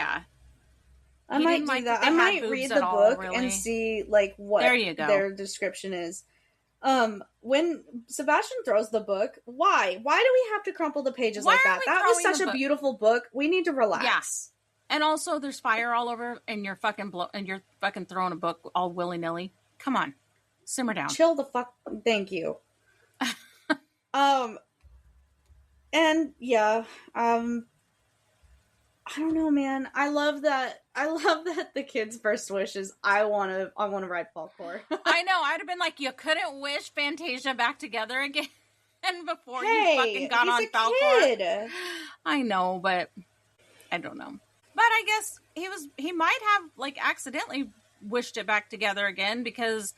I might do that. I might read the book and see like what their description is. When Sebastian throws the book, why do we have to crumple the pages like that? That was such a beautiful book. We need to relax. Yeah. And also there's fire all over and you're fucking throwing a book all willy-nilly. Come on. Simmer down. Chill the fuck. Thank you. And yeah, I don't know, man. I love that the kid's first wish is I want to ride Falcor. I know. I'd have been like, you couldn't wish Fantasia back together again before you fucking got on Falcor. Kid. I know, but I don't know. But I guess he might have like accidentally wished it back together again because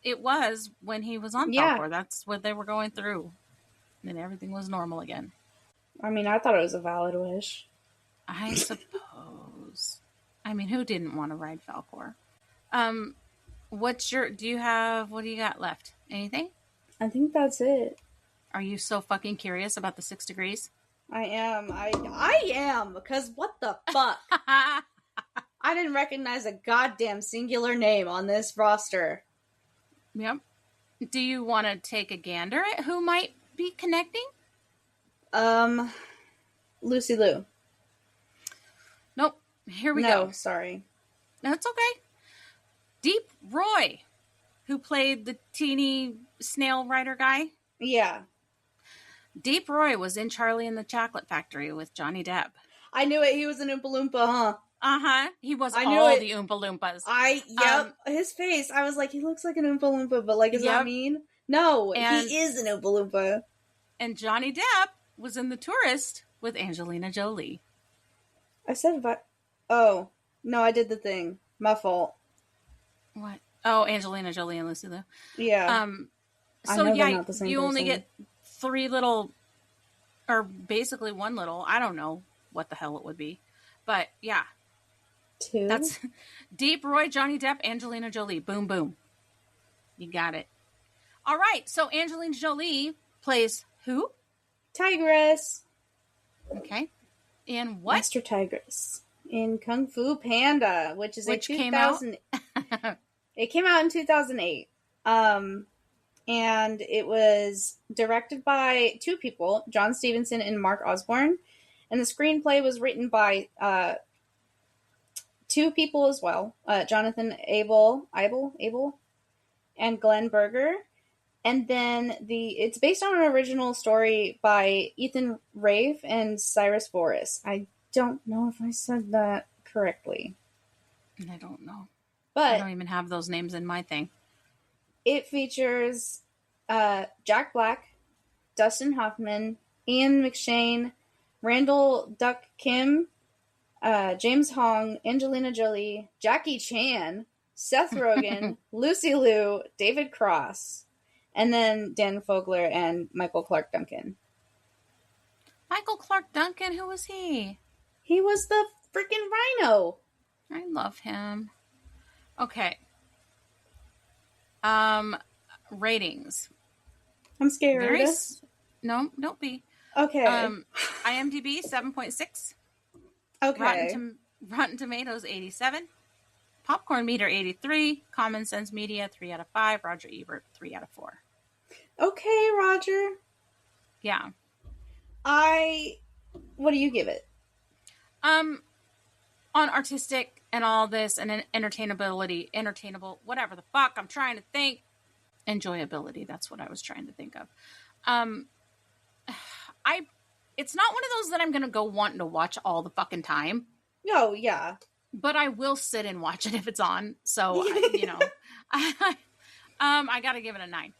it was when he was on Falcor. That's what they were going through. And everything was normal again. I mean, I thought it was a valid wish. I suppose. I mean, who didn't want to ride Falcor? What do you got left? Anything? I think that's it. Are you so fucking curious about the 6 degrees? I am. I am, because what the fuck? I didn't recognize a goddamn singular name on this roster. Yep. Do you want to take a gander at who might be connecting? Lucy Liu. Nope. Here we go. No, sorry. That's okay. Deep Roy, who played the teeny snail rider guy. Yeah. Deep Roy was in Charlie and the Chocolate Factory with Johnny Depp. I knew it. He was an Oompa Loompa, huh? Uh-huh. He was I knew all it. the Oompa Loompas. His face. I was like, he looks like an Oompa Loompa, but like, is that mean? No, and, he is an Oompa Loompa. And Johnny Depp was in The Tourist with Angelina Jolie. I said, oh, no, I did the thing. My fault. What? Oh, Angelina Jolie and Lucy Liu. Yeah. So yeah, you only get 3 little, or basically 1 little. I don't know what the hell it would be, but yeah. 2. That's Deep Roy, Johnny Depp, Angelina Jolie. Boom, boom. You got it. All right. So Angelina Jolie plays who? Tigress. Okay. In what? Master Tigress. In Kung Fu Panda, which came out? It came out in 2008. And it was directed by 2 people, John Stevenson and Mark Osborne. And the screenplay was written by 2 people as well, Jonathan Abel, and Glenn Berger. And then it's based on an original story by Ethan Rave and Cyrus Boris. I don't know if I said that correctly. I don't know. But I don't even have those names in my thing. It features Jack Black, Dustin Hoffman, Ian McShane, Randall Duck Kim, James Hong, Angelina Jolie, Jackie Chan, Seth Rogen, Lucy Liu, David Cross, and then Dan Fogler and Michael Clark Duncan. Michael Clark Duncan, who was he? He was the freaking Rhino. I love him. Okay. Ratings. I'm scared. No, don't be. Okay. IMDb 7.6. Okay. Rotten Tomatoes 87. Popcorn Meter 83. Common Sense Media 3 out of 5. Roger Ebert 3 out of 4. Okay, Roger. Yeah. What do you give it? On artistic and all this and entertainable, whatever the fuck I'm trying to think. Enjoyability, that's what I was trying to think of. It's not one of those that I'm going to go wanting to watch all the fucking time. No, yeah. But I will sit and watch it if it's on. So, I got to give it a 9.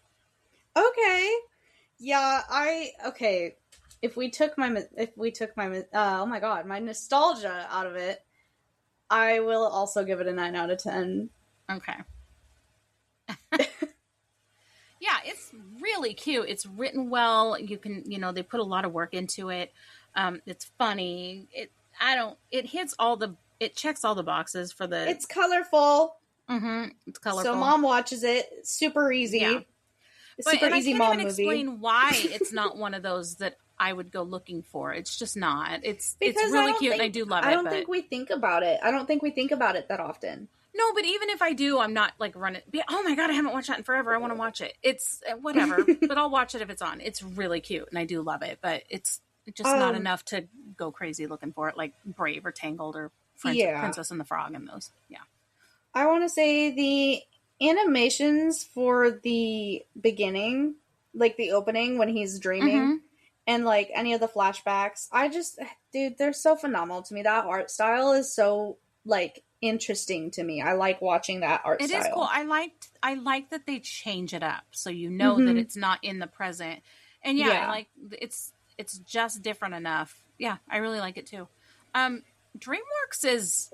Okay. Yeah, okay. If we took my oh my god, my nostalgia out of it, I will also give it a 9 out of 10. Okay. Yeah, it's really cute. It's written well. You can, they put a lot of work into it. It's funny. It checks all the boxes for the. It's colorful. Mm-hmm. It's colorful. So mom watches it. It's super easy. Yeah. Super easy mom movie. I can't even explain why it's not one of those that I would go looking for. It's just not. It's really cute and I do love it. I don't think we think about it. I don't think we think about it that often. No, but even if I do, I'm not like running. Oh my god, I haven't watched that in forever. I want to watch it. It's whatever, but I'll watch it if it's on. It's really cute and I do love it, but it's just not enough to go crazy looking for it, like Brave or Tangled or Princess and the Frog and those. Yeah, I want to say the animations for the beginning, like the opening when he's dreaming, and like any of the flashbacks, they're so phenomenal to me. That art style is so like interesting to me. I like watching that art style. It is cool. I like that they change it up so that it's not in the present. And I like it's just different enough. Yeah, I really like it too. DreamWorks is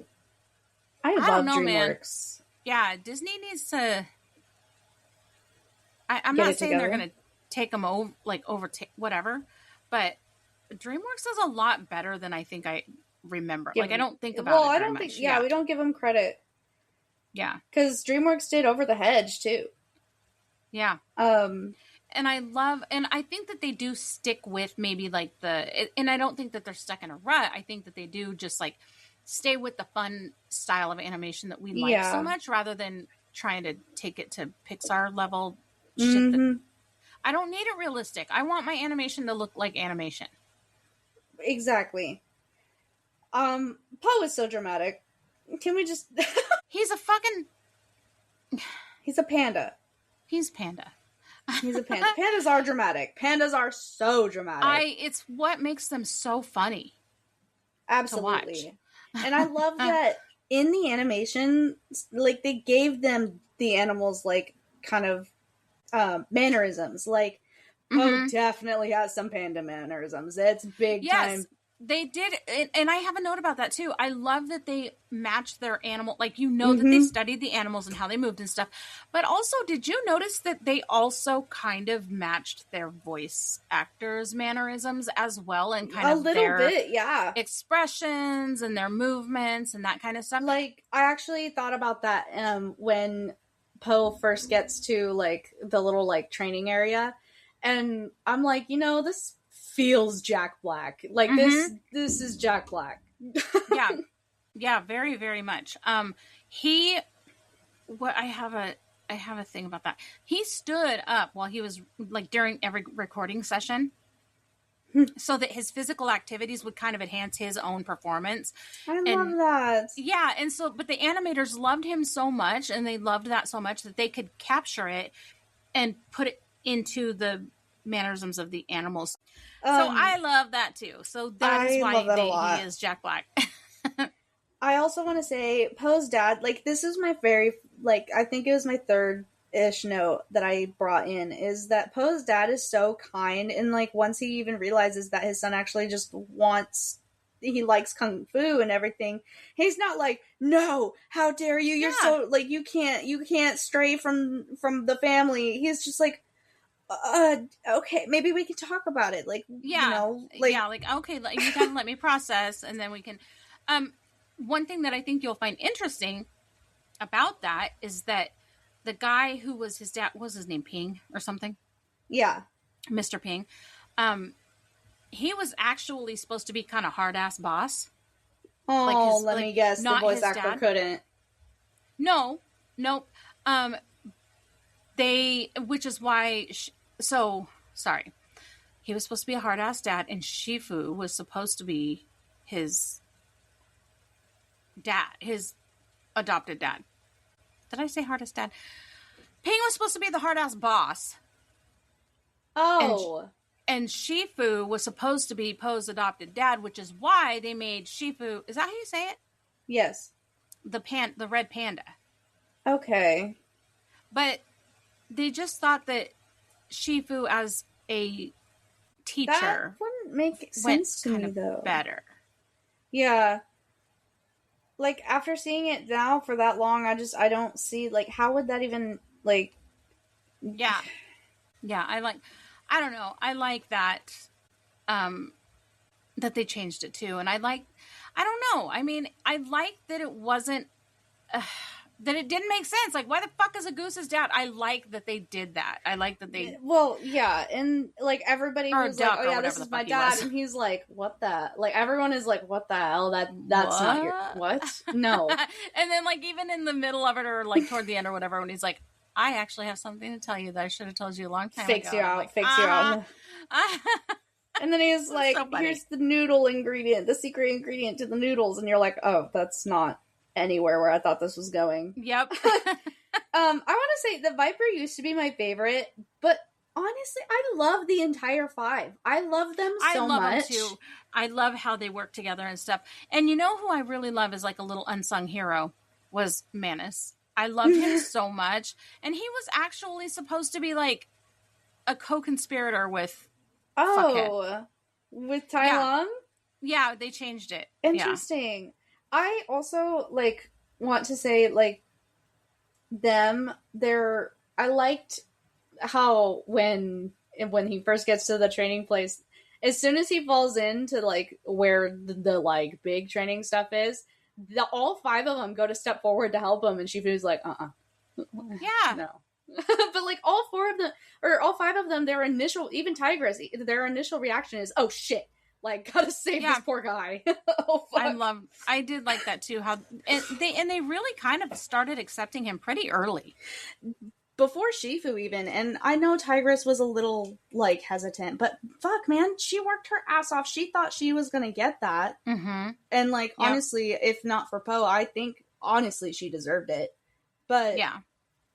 I love DreamWorks. Man. Yeah, Disney needs to I'm not saying they're going to take them over whatever, but DreamWorks is a lot better than I think I remember. I don't think about it very I don't much. think we don't give them credit. Yeah. Because DreamWorks did Over the Hedge too. Yeah. And I think that they do stick with maybe like and I don't think that they're stuck in a rut. I think that they do just like stay with the fun style of animation that we like so much rather than trying to take it to Pixar level shit. I don't need it realistic. I want my animation to look like animation. Exactly. Poe is so dramatic. Can we just... He's a fucking... He's a panda. He's Panda. He's a panda. Pandas are dramatic. Pandas are so dramatic. It's what makes them so funny. Absolutely. And I love that in the animation, like, they gave them the animals, like, kind of mannerisms. Like, Poe definitely has some panda mannerisms. It's big time. They did, and I have a note about that too. I love that they matched their animal, like, that they studied the animals and how they moved and stuff. But also, did you notice that they also kind of matched their voice actors' mannerisms as well, and kind of their bit, yeah, expressions and their movements and that kind of stuff? Like, I actually thought about that when Poe first gets to, like, the little, like, training area, and I'm like, this feels Jack Black. Like, this is Jack Black. Yeah, very, very much. I have a thing about that. He stood up while he was, like, during every recording session, so that his physical activities would kind of enhance his own performance. I love that. Yeah, and so, but the animators loved him so much, and they loved that so much that they could capture it and put it into the mannerisms of the animals. So I love that too. So that is why he is Jack Black. I also want to say Poe's dad, like, this is my very, like, I think it was my third-ish note that I brought in, is that Poe's dad is so kind, and, like, once he even realizes that his son actually just he likes Kung Fu and everything, he's not like, no, how dare you, you're so, like, you can't stray from the family. He's just like, okay, maybe we could talk about it. Like, okay, like, you can let me process, and then we can. One thing that I think you'll find interesting about that is that the guy who was his dad, was his name Ping or something? Yeah, Mr. Ping. He was actually supposed to be kind of hard ass boss. Oh, let me guess, the voice actor couldn't. No, nope. Which is why. Sorry. He was supposed to be a hard ass dad, and Shifu was supposed to be his dad, his adopted dad. Did I say hard ass dad? Ping was supposed to be the hard ass boss. Oh. And Shifu was supposed to be Poe's adopted dad, which is why they made Shifu. Is that how you say it? Yes. The red panda. Okay. But they just thought that Shifu as a teacher that wouldn't make sense to me, though. Better. Yeah. Like, after seeing it now for that long, I don't see, like, how would that even, like... Yeah. Yeah, I don't know. I like that, that they changed it too. And I don't know. I mean, I like that it wasn't, that it didn't make sense. Like, why the fuck is a goose's dad? I like that they did that. I like that they... Well, yeah, and, like, everybody was like, oh, yeah, this is my dad, and he's like, what the... Like, everyone is like, what the hell? That's what? Not your... What? No. And then, like, even in the middle of it, or, like, toward the end or whatever, when he's like, I actually have something to tell you that I should have told you a long time ago. Fakes you out. And then he's like, so here's the noodle ingredient, the secret ingredient to the noodles, and you're like, oh, that's not anywhere where I thought this was going. Yep. I want to say the Viper used to be my favorite, but honestly, I love the entire 5. I love them so much. I love them too. I love how they work together and stuff. And you know who I really love is, like, a little unsung hero was Manus. I love him so much. And he was actually supposed to be, like, a co-conspirator with Fuckhead. With Tai Lung? Yeah, they changed it. Interesting. Yeah. I also, like, want to say, like, I liked how when he first gets to the training place, as soon as he falls into, like, where the like, big training stuff is, all 5 of them go to step forward to help him, and Shifu's like, yeah. No. But, like, all 4 of them, or all 5 of them, even Tigress, their initial reaction is, oh, shit. Like, gotta save this poor guy. Oh, fuck. I did like that too. How they really kind of started accepting him pretty early, before Shifu even. And I know Tigress was a little, like, hesitant, but fuck, man, she worked her ass off. She thought she was gonna get that, and, like, honestly, if not for Poe, I think honestly she deserved it. But yeah,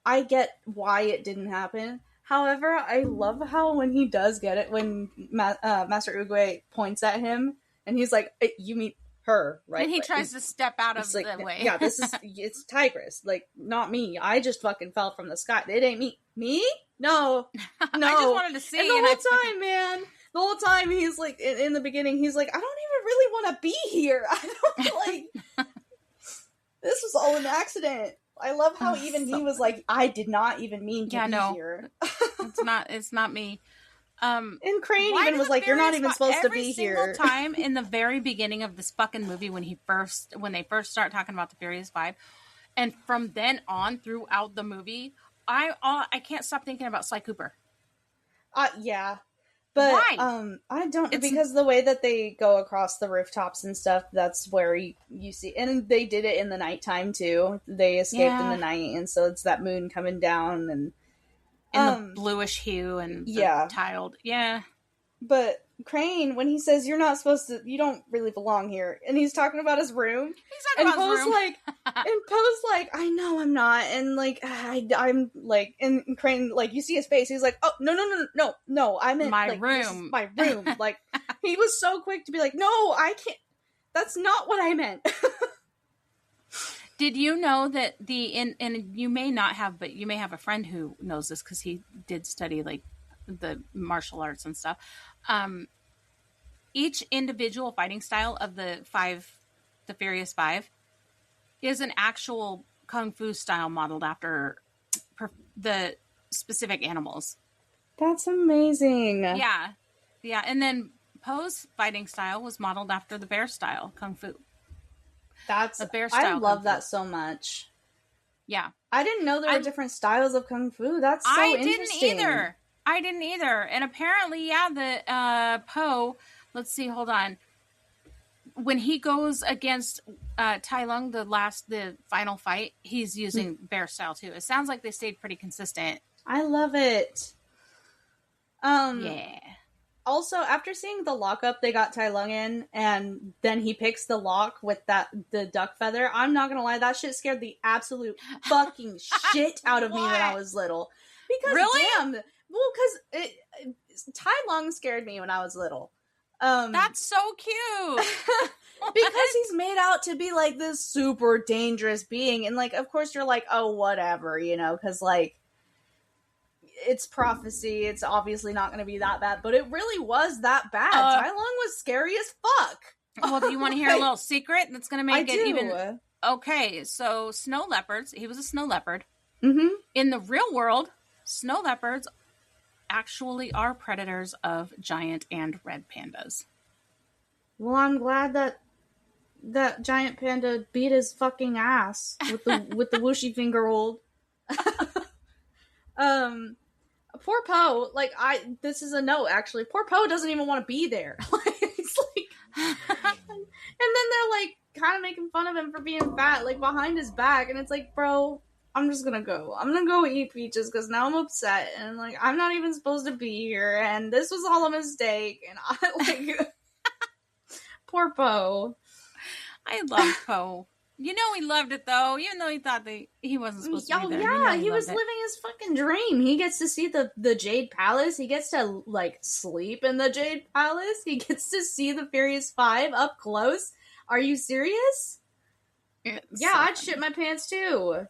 I get why it didn't happen. However, I love how when he does get it, when Master Oogway points at him, and he's like, "You mean her, right?" And he tries to step out of like, the way. Yeah, it's Tigress, like, not me. I just fucking fell from the sky. It ain't me. Me? No. I just wanted to see. And the whole time, man, the whole time he's like, in the beginning, he's like, I don't even really want to be here. I don't like. This was all an accident. I love how even he was like, I did not even mean to be here. It's not me. And Crane even was like, you're not even supposed to be here. Every single time in the very beginning of this fucking movie when they first start talking about the Furious Five, and from then on throughout the movie, I can't stop thinking about Sly Cooper. Yeah. But why? I don't, because the way that they go across the rooftops and stuff, that's where you see, and they did it in the nighttime too. They escaped in the night, and so it's that moon coming down and the bluish hue and the tiled. Yeah. But Crane, when he says you don't really belong here, and he's talking about his room, he's talking about his room. And Poe's like, I know I'm not, and like I'm like, and Crane, like, you see his face, he's like, oh no, I meant my like, room, this is my room. Like, he was so quick to be like, no, I can't. That's not what I meant. Did you know that and you may not have, but you may have a friend who knows this because he did study like the martial arts and stuff. Each individual fighting style of the Furious Five is an actual Kung Fu style modeled after the specific animals. That's amazing. Yeah. And then Poe's fighting style was modeled after the bear style Kung Fu. That's the bear style. I love that so much. Yeah. I didn't know there were different styles of Kung Fu. That's so interesting. I didn't either. And apparently, the Poe, let's see, hold on. When he goes against Tai Lung, the final fight, he's using bear style too. It sounds like they stayed pretty consistent. I love it. Yeah. Also, after seeing the lockup they got Tai Lung in, and then he picks the lock with the duck feather, I'm not gonna lie, that shit scared the absolute fucking shit out of me when I was little. Because damn, well, because Tai Lung scared me when I was little. That's so cute. Because he's made out to be like this super dangerous being, and like, of course you're like, oh, whatever, because like, it's prophecy, it's obviously not going to be that bad, but it really was that bad. Tai Lung was scary as fuck. Well, do you want to hear a little secret that's going to make even... Okay, so snow leopards, he was a snow leopard. Mm-hmm. In the real world, snow leopards actually are predators of giant and red pandas. Well, I'm glad that giant panda beat his fucking ass with the whooshy finger hold. Poor Poe, like, this is a note, actually. Poor Poe doesn't even want to be there. It's like, and then they're like kind of making fun of him for being fat, like behind his back, and it's like, bro, I'm gonna go eat peaches because now I'm upset, and like, I'm not even supposed to be here, and this was all a mistake, and I like poor Poe. I love Poe. He loved it though, even though he thought that he wasn't supposed to be there. Yeah, he was living his fucking dream. He gets to see the Jade Palace. He gets to like sleep in the Jade Palace. He gets to see the Furious Five up close. Are you serious? I'd shit my pants too.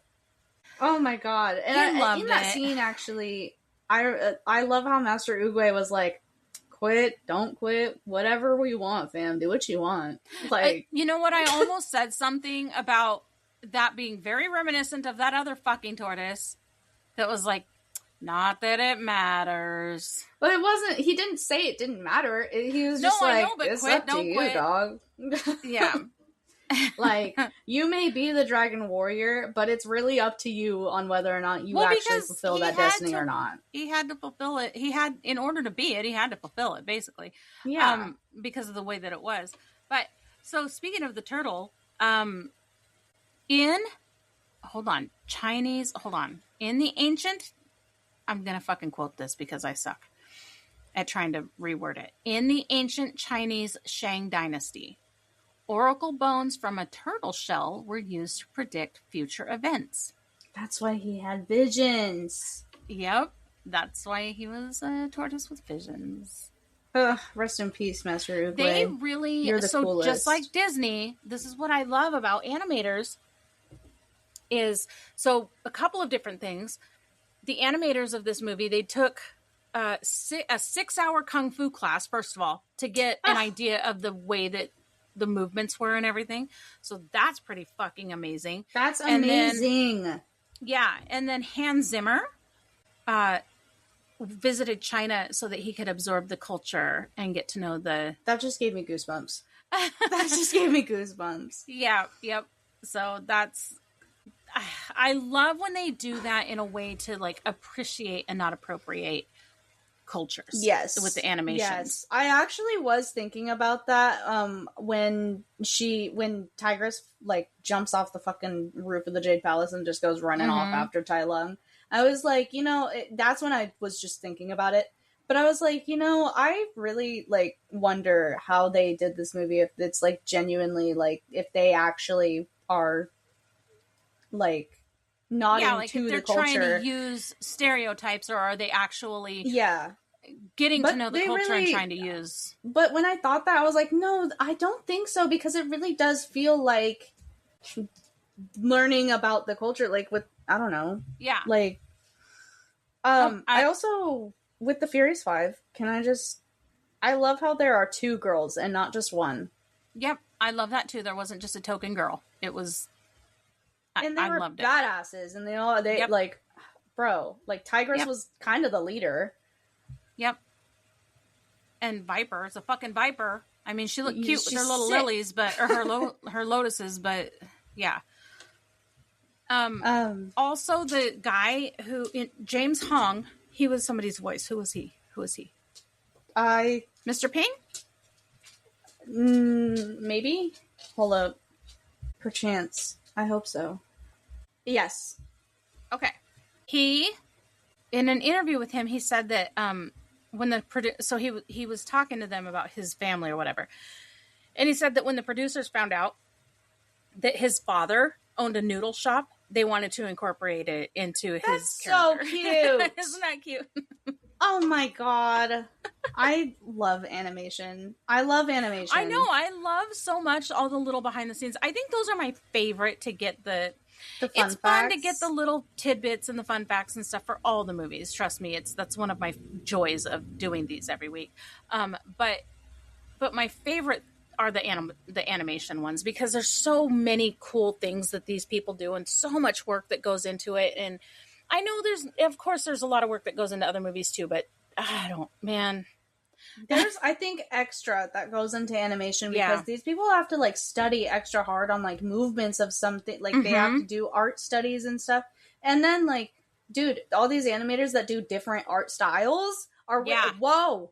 Oh my god! And in that scene, actually, I love how Master Oogway was like, quit, don't quit, whatever we want, fam. Do what you want. Like, you know what? I almost said something about that being very reminiscent of that other fucking tortoise that was like, not that it matters. But it wasn't, he didn't say it didn't matter. He was just like, it's quit, up to you, quit. Dog. Yeah. Like, you may be the dragon warrior, but it's really up to you on whether or not you actually fulfill that destiny or not. He had to fulfill it. In order to be it, he had to fulfill it, basically. Yeah. Because of the way that it was. But, so speaking of the turtle, in the ancient, I'm going to fucking quote this because I suck at trying to reword it. In the ancient Chinese Shang dynasty, oracle bones from a turtle shell were used to predict future events. That's why he had visions. Yep. That's why he was a tortoise with visions. Ugh, rest in peace, Master Oogway. They really... You're the coolest. Just like Disney, this is what I love about animators is... So, a couple of different things. The animators of this movie, they took a 6-hour kung fu class, first of all, to get an idea of the way that the movements were and everything. So that's pretty fucking amazing. That's amazing. And then Hans Zimmer visited China so that he could absorb the culture and get to know the... That just gave me goosebumps. That just gave me goosebumps. Yeah, yep. So that's... I love when they do that in a way to like appreciate and not appropriate cultures. Yes. With the animations. Yes. I actually was thinking about that when Tigress like jumps off the fucking roof of the Jade Palace and just goes running off after Tai Lung. I was like, that's when I was just thinking about it. But I was like, I really like wonder how they did this movie, if it's like genuinely like if they actually are like nodding to the culture. They're trying to use stereotypes, or are they actually getting to know the culture and trying to use... But when I thought that, I was like, no, I don't think so, because it really does feel like learning about the culture, like with, I don't know. Yeah. Like, I also, with the Furious 5, I love how there are 2 girls and not just one. Yep, I love that too. There wasn't just a token girl. It was... And they were badasses, and they like, bro, like Tigress was kind of the leader. Yep. And Viper is a fucking Viper. I mean, she looked cute with her little lilies, or her lotuses, but yeah. Also, the guy James Hong, he was somebody's voice. Who was he? Mr. Ping? Maybe. Hold up. Perchance. I hope so. Yes. Okay. He, in an interview with him, he said that when he was talking to them about his family or whatever, and he said that when the producers found out that his father owned a noodle shop, they wanted to incorporate it into his character. So cute. Isn't that cute? Oh my god. I love animation. I love animation. I know. I love so much all the little behind the scenes. I think those are my favorite to get the fun facts. Fun to get the little tidbits and the fun facts and stuff for all the movies. Trust me, that's one of my joys of doing these every week. But my favorite are the animation ones, because there's so many cool things that these people do and so much work that goes into it. And I know there's a lot of work that goes into other movies too, but there's, I think, extra that goes into animation because these people have to like study extra hard on like movements of something. Like they have to do art studies and stuff. And then like, dude, all these animators that do different art styles are whoa,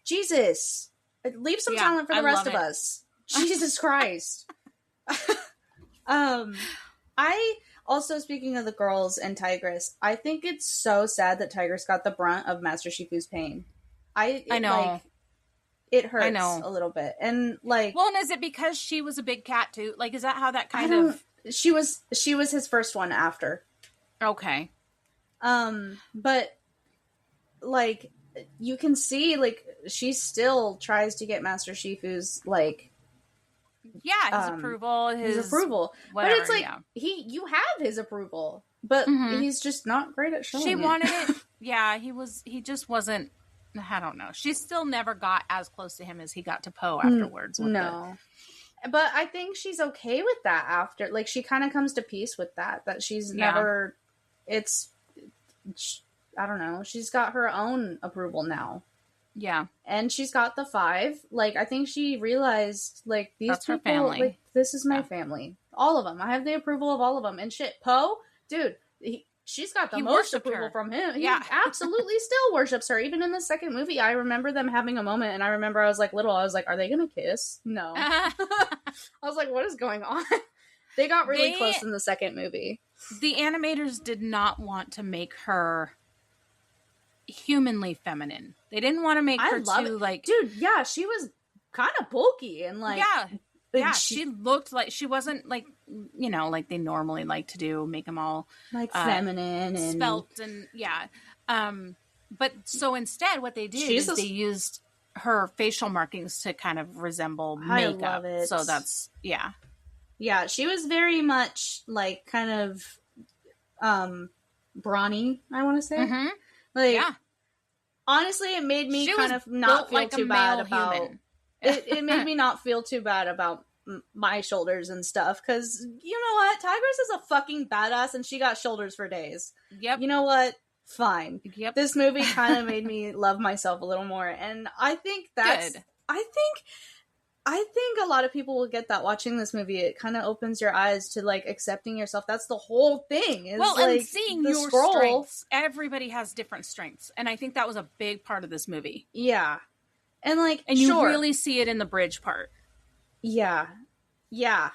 Jesus, leave some talent for the rest of us. Jesus Christ. I also, speaking of the girls and Tigress, I think it's so sad that Tigress got the brunt of Master Shifu's pain. I know. Like, it hurts a little bit. And like... Well, and is it because she was a big cat too? Like, is that how that kind of... She was his first one after. Okay. But like, you can see, like, she still tries to get Master Shifu's, like... Yeah, his approval. His approval. Whatever, but it's like, you have his approval. But he's just not great at showing it. She wanted it. Yeah, he just wasn't... I don't know. She still never got as close to him as he got to Poe afterwards. No. But I think she's okay with that after. Like, she kind of comes to peace with that. That she's never... I don't know. She's got her own approval now. Yeah. And she's got the 5. Like, I think she realized, like, these That's people... her family. Like, this is my family. All of them. I have the approval of all of them. And shit, Poe, dude... She's got the most approval from him. He absolutely still worships her. Even in the second movie, I remember them having a moment, and I remember I was like, are they going to kiss? No. I was like, what is going on? They got really close in the second movie. The animators did not want to make her humanly feminine. They didn't want to make her too, like... Dude, yeah, she was kind of bulky and, like... Yeah, she looked like she wasn't like, like they normally like to do, make them all like feminine and svelte and But so instead, what they did is they used her facial markings to kind of resemble makeup. I love it. So that's, yeah. Yeah, she was very much, like, kind of, brawny, I want to say. Mm-hmm. Like, yeah. Honestly, it made me kind of not feel too bad about... it made me not feel too bad about my shoulders and stuff, because you know what? Tigress is a fucking badass, and she got shoulders for days. Yep. You know what? Fine. Yep. This movie kind of made me love myself a little more, and I think that's... Good. I think a lot of people will get that watching this movie. It kind of opens your eyes to, like, accepting yourself. That's the whole thing. Is, well, like, and seeing your strengths. Everybody has different strengths, and I think that was a big part of this movie. Yeah. And, like, you really see it in the bridge part. Yeah. Yeah.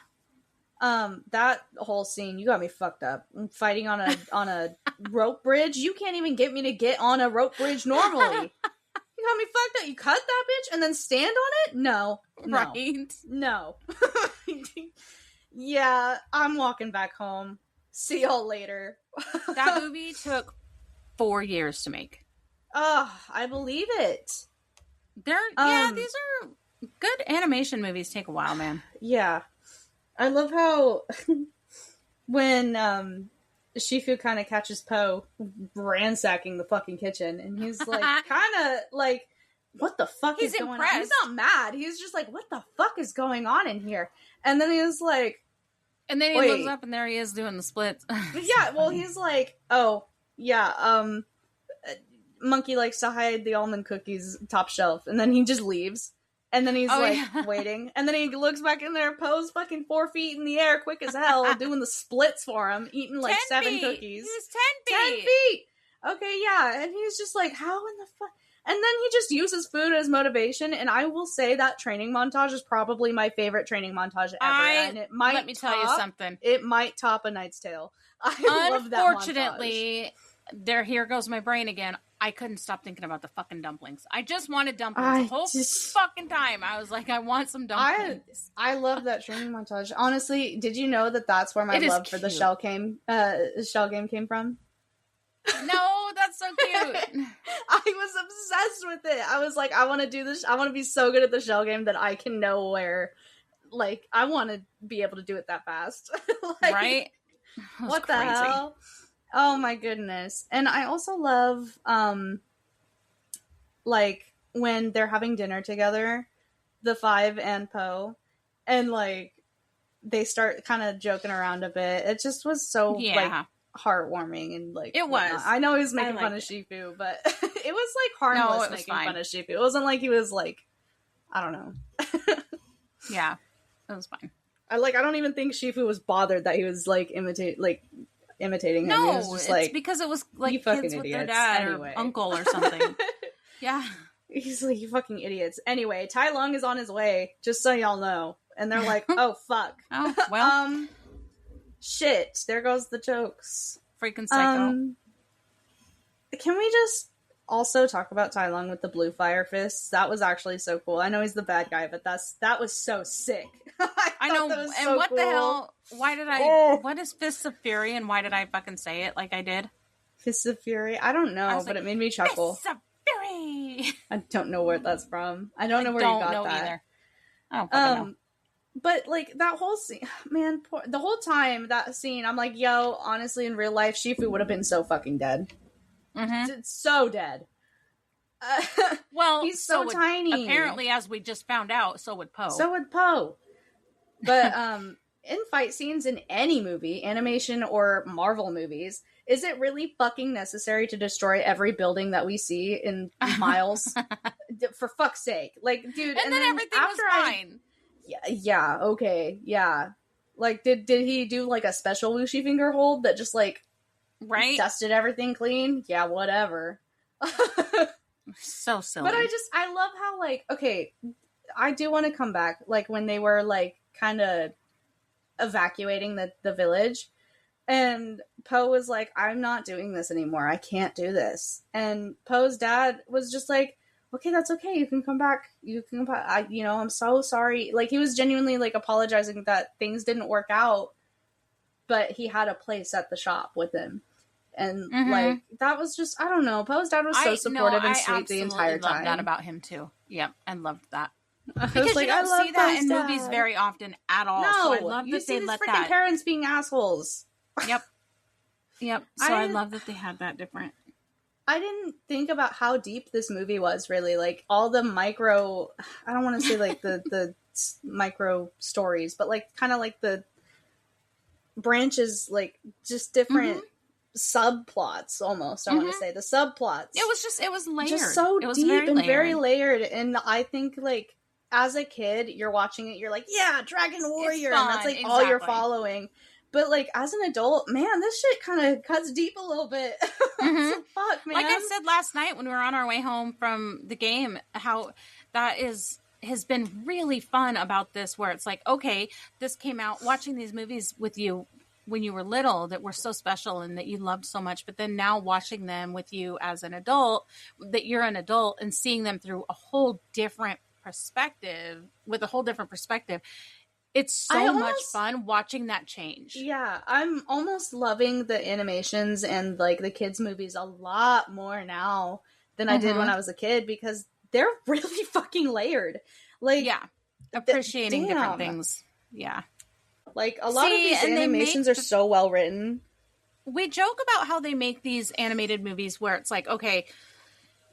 That whole scene, you got me fucked up. I'm fighting on a rope bridge. You can't even get me to get on a rope bridge normally. You got me fucked up. You cut that bitch and then stand on it? No. Right. No. Yeah, I'm walking back home. See y'all later. That movie took 4 years to make. Oh, I believe it. These are good animation movies. Take a while, man. Yeah. I love how when Shifu kind of catches Po ransacking the fucking kitchen, and he's like, kind of like, what the fuck is going on? He's not mad. He's just like, what the fuck is going on in here? And then he was like, and then he looks up, and there he is doing the splits. Yeah, well, he's like, oh, yeah, Monkey likes to hide the almond cookies top shelf, and then he just leaves. And then he's waiting. And then he looks back in there, Poe's fucking 4 feet in the air, quick as hell, doing the splits for him, eating like 7 cookies. He was 10 feet. 10 feet! Okay, yeah. And he's just like, how in the fuck? And then he just uses food as motivation. And I will say that training montage is probably my favorite training montage ever. And it might let me tell you something. It might top A Knight's Tale. I love that montage. Unfortunately, here goes my brain again. I couldn't stop thinking about the fucking dumplings. I just wanted dumplings the whole fucking time. I was like, I want some dumplings. I love that training montage. Honestly, did you know that that's where my love for the shell game came from? No, that's so cute. I was obsessed with it. I was like, I want to do this. I want to be so good at the shell game that I can know where, like, I want to be able to do it that fast. Like, right? What the hell? Oh my goodness. And I also love, like, when they're having dinner together, the five and Poe, and, like, they start kind of joking around a bit. It just was so, like, heartwarming and, like, it was. I know he was making fun of Shifu, but it was, like, harmless making fun of Shifu. It wasn't like he was, like, I don't know. Yeah, it was fine. I don't even think Shifu was bothered that he was, like, imitating him. No, he was just it's because it was like kids with their dad or uncle or something. Yeah. He's like, you fucking idiots. Anywai, Tai Lung is on his way, just so y'all know. And they're like, oh, fuck. Oh, well. Shit. There goes the jokes. Freaking psycho. Can we just also talk about Tai Lung with the blue fire fists? That was actually so cool. I know he's the bad guy, but that was so sick. I know, and so what cool. The hell? Why did I? What is Fists of Fury, and why did I fucking say it like I did? Fists of Fury? I don't know, but it made me chuckle. Fists of Fury! I don't know where that's from. I don't know where you got that. Either. I don't fucking know. But, like, that whole scene, man, the whole time, that scene, I'm like, yo, honestly, in real life, Shifu would have been so fucking dead. Mm-hmm. So dead. Well, he's so tiny. Apparently, as we just found out, so would Poe. But in fight scenes in any movie, animation or Marvel movies, is it really fucking necessary to destroy every building that we see in miles? For fuck's sake. Like, dude. And then everything was fine. Yeah, okay, yeah. Like, did he do, like, a special Wuxi finger hold that just, like, dusted everything clean? Yeah, whatever. So silly. But I love how, like, okay, I do want to come back, like, when they were, like, kind of evacuating the village, and Poe was like, I'm not doing this anymore. I can't do this. And Poe's dad was just like, okay, that's okay. You can come back. I'm so sorry. Like, he was genuinely, like, apologizing that things didn't work out, but he had a place at the shop with him. And like that was just, I don't know. Poe's dad was so supportive and sweet the entire time. I love that about him too. Yep, I loved that. Because like, you don't see that in movies very often at all. No, so I love that they let that. Parents being assholes. Yep. So I love that they had that different. I didn't think about how deep this movie was, really. Like, all the micro... I don't want to say, like, the micro stories, but, like, kind of like the branches, like, just different subplots, almost, I want to say. The subplots. It was layered. Just so deep and very layered. And I think, like, as a kid, you're watching it, you're like, yeah, Dragon Warrior! And that's, like, all you're following. But, like, as an adult, man, this shit kind of cuts deep a little bit. So fuck, man. Like I said last night when we were on our way home from the game, how that has been really fun about this, where it's like, okay, this came out, watching these movies with you when you were little that were so special and that you loved so much, but then now watching them with you as an adult, that you're an adult and seeing them through a whole different perspective, with a whole different perspective. It's so much fun watching that change. Yeah, I'm almost loving the animations and, like, the kids' movies a lot more now than I did when I was a kid, because they're really fucking layered. Like, yeah, appreciating different things. Yeah. Like, a lot of these animations are so well written. We joke about how they make these animated movies where it's like, okay,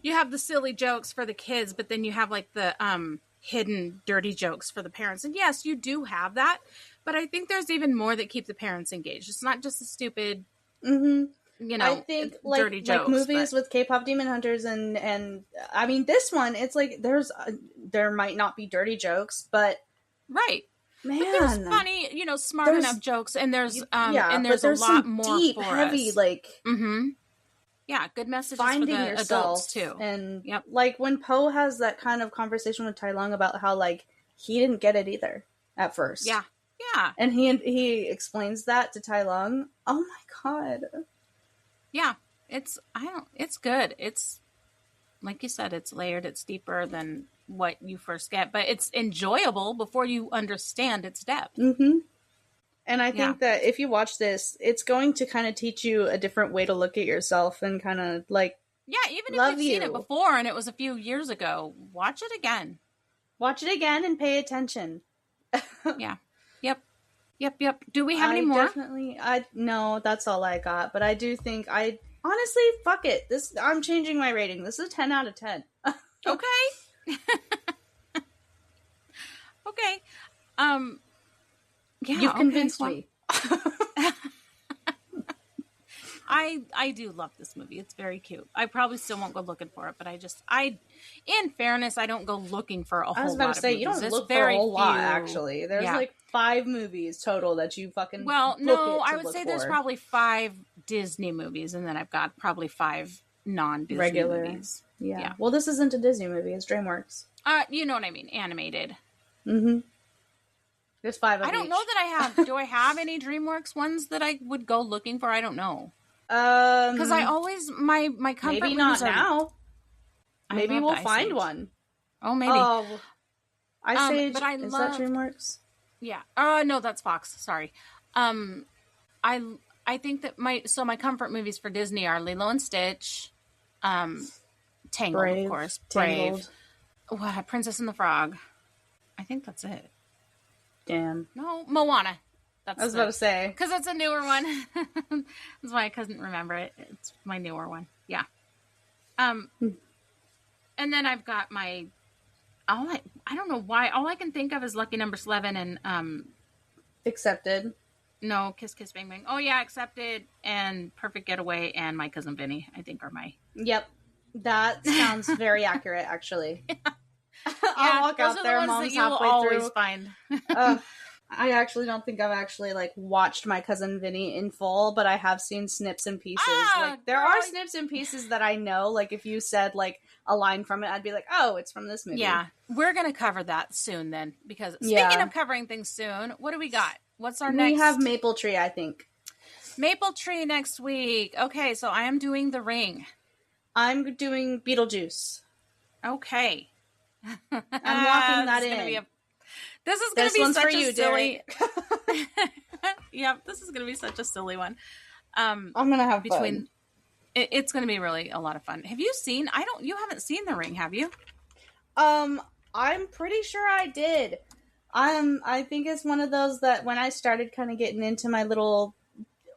you have the silly jokes for the kids, but then you have, like, the hidden dirty jokes for the parents. And yes, you do have that, but I think there's even more that keep the parents engaged. It's not just a stupid, you know, I think, dirty jokes. Like movies with K-pop Demon Hunters and I mean, this one, it's like there might not be dirty jokes, but right. Man, but there's funny, you know, smart enough jokes, and there's and there's a lot more deep, for heavy, us. Like yeah, good messages finding for the yourself adults too. And like when Poe has that kind of conversation with Tai Lung about how, like, he didn't get it either at first. Yeah. And he explains that to Tai Lung. Oh my god. Yeah. It's good. It's, like you said, it's layered, it's deeper than what you first get, but it's enjoyable before you understand its depth. And I think that if you watch this, it's going to kind of teach you a different way to look at yourself and kind of, like, yeah, even if you've seen it before and it was a few years ago, watch it again. Watch it again and pay attention. Yeah. Yep. Do we have any more? No, that's all I got. But I do think honestly, fuck it. I'm changing my rating. This is a 10 out of 10. Okay. Okay. Yeah, you've convinced me. I do love this movie. It's very cute. I probably still won't go looking for it, but in fairness, I don't go looking for a whole lot. I was about to say, you don't look for a whole lot, actually. There's like 5 movies total that you fucking I would say there's probably 5 Disney movies, and then I've got probably 5 non-Disney movies. Yeah. Well, this isn't a Disney movie. It's DreamWorks. You know what I mean. Animated. Mm-hmm. There's 5 of each. I don't know that I have. Do I have any DreamWorks ones that I would go looking for? I don't know. Because I always my comfort maybe not now. Maybe we'll find one. Oh, maybe. Oh, Ice Age. But is that DreamWorks? Yeah. No, that's Fox. Sorry. I think that my comfort movies for Disney are Lilo and Stitch, Tangled, Brave, of course, Brave, Princess and the Frog. I think that's it. Damn. No, Moana. I was about to say. Because it's a newer one. That's why I couldn't remember it. It's my newer one. Yeah. And then I've got I don't know why. All I can think of is Lucky Number 11 and Accepted. No, Kiss Kiss Bang Bang. Oh yeah, Accepted and Perfect Getaway and My Cousin Vinny, I think, are my... Yep. That sounds very accurate, actually. Yeah. I'll walk out there, mom's halfway through. Find. I actually don't think I've actually watched My Cousin Vinny in full, but I have seen snips and pieces. There are snips and pieces that I know. If you said a line from it, I'd be like, oh, it's from this movie. Yeah, we're gonna cover that soon then, because speaking of covering things soon, what do we got? What's our next? We have Maple Tree, I think. Maple Tree next week. Okay, so I am doing The Ring. I'm doing Beetlejuice. Okay. I'm locking that in. This is going to be such a silly... Yep, this is going to be such a silly one. I'm gonna have fun. It's gonna be really a lot of fun. Have you seen? You haven't seen The Ring, have you? I'm pretty sure I did. I think it's one of those that when I started kind of getting into my little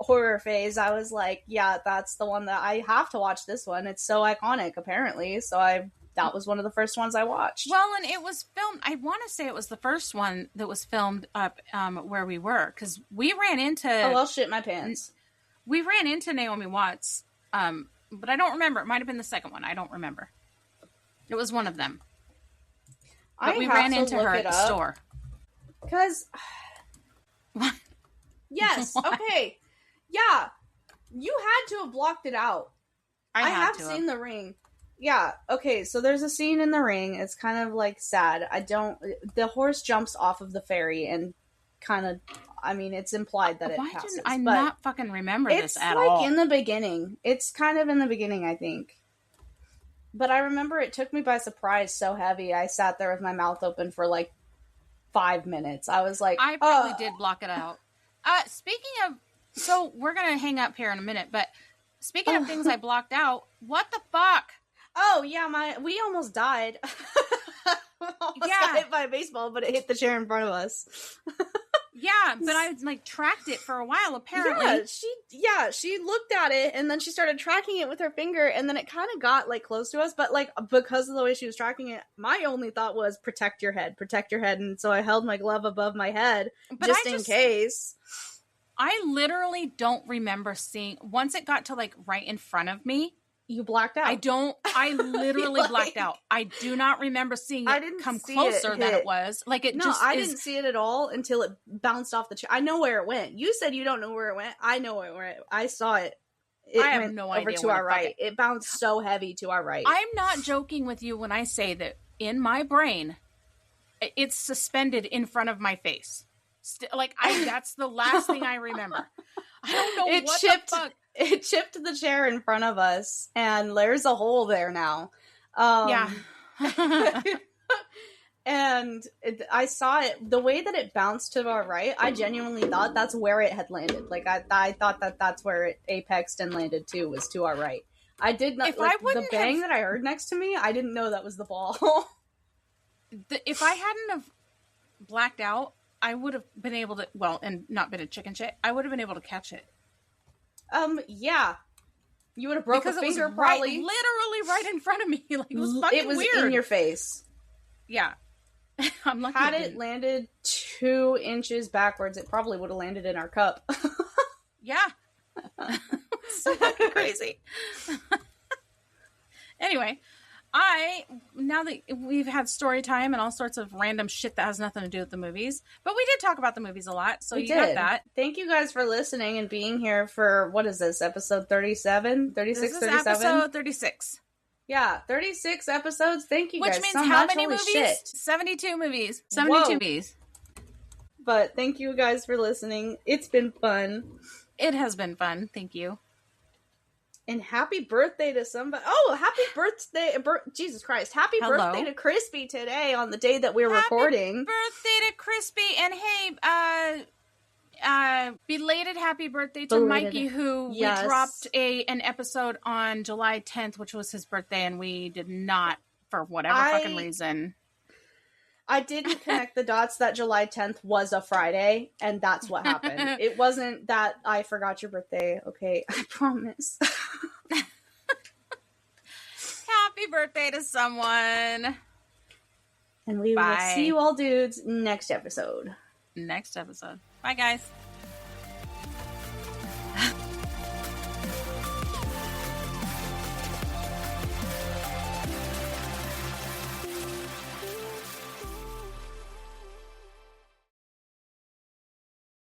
horror phase, I was like, yeah, that's the one that I have to watch this one. It's so iconic, apparently. So that was one of the first ones I watched. Well, and it was filmed, I want to say it was the first one that was filmed up where we were, because we ran into... Oh, well, shit my pants. We ran into Naomi Watts, but I don't remember. It might have been the second one. I don't remember. It was one of them. But we ran into her at the store. Because... What? Yes, What? okay. Yeah. You had to have blocked it out. I have seen The Ring. Yeah, okay, so there's a scene in The Ring. It's kind of, like, sad. The horse jumps off of the ferry and kind of, I mean, it's implied that it passes. Why didn't I not fucking remember this at all? It's, like, in the beginning. It's kind of in the beginning, I think. But I remember it took me by surprise so heavy. I sat there with my mouth open for, like, 5 minutes. I was like, I probably did block it out. Speaking of, so we're going to hang up here in a minute, but speaking of things I blocked out, what the fuck? Oh, yeah, we almost died. Got hit by a baseball, but it hit the chair in front of us. Yeah, but I, like, tracked it for a while, apparently. She looked at it, and then she started tracking it with her finger, and then it kind of got, like, close to us, but, like, because of the way she was tracking it, my only thought was, protect your head, and so I held my glove above my head, just in case. I literally don't remember seeing, once it got to, like, right in front of me, you blacked out. I literally blacked out. I do not remember seeing it come closer than it was. Like, I didn't see it at all until it bounced off the chair. I know where it went. You said you don't know where it went. I know where it went. I saw it. I have no idea. Over to our right. It bounced so heavy to our right. I'm not joking with you when I say that in my brain, it's suspended in front of my face. That's the last thing I remember. I don't know what the fuck. It chipped the chair in front of us, and there's a hole there now. Yeah. And I saw it, the way that it bounced to our right, I genuinely thought that's where it had landed. Like, I thought that's where it apexed and landed too, was to our right. I did not, the bang that I heard next to me, I didn't know that was the ball. If I hadn't have blacked out, I would have been able to, and not been a chicken shit, I would have been able to catch it. Yeah. You would have broken a finger, probably. Literally right in front of me. Like, it was fucking weird. It was in your face. Yeah. I'm lucky. Had it landed 2 inches backwards, it probably would have landed in our cup. Yeah. So fucking crazy. Anyway, now that we've had story time and all sorts of random shit that has nothing to do with the movies, but we did talk about the movies a lot, so you got that. Thank you guys for listening and being here for, what is this, episode 37? 36, this is 37? episode 36. Yeah, 36 episodes. Thank you guys so much. Which means so how much. many Holy movies? Shit. 72 movies. 72 movies. But thank you guys for listening. It's been fun. It has been fun. Thank you. And happy birthday to somebody. Oh, happy birthday. Jesus Christ. Happy birthday to Crispy today on the day that we're recording. Happy birthday to Crispy. And hey, belated happy birthday to Mikey, who we dropped an episode on July 10th, which was his birthday, and we did not, for whatever fucking reason. I didn't connect the dots that July 10th was a Friday, and that's what happened. It wasn't that I forgot your birthday. Okay, I promise. Happy birthday to someone. And we will see you all dudes next episode. Bye, guys.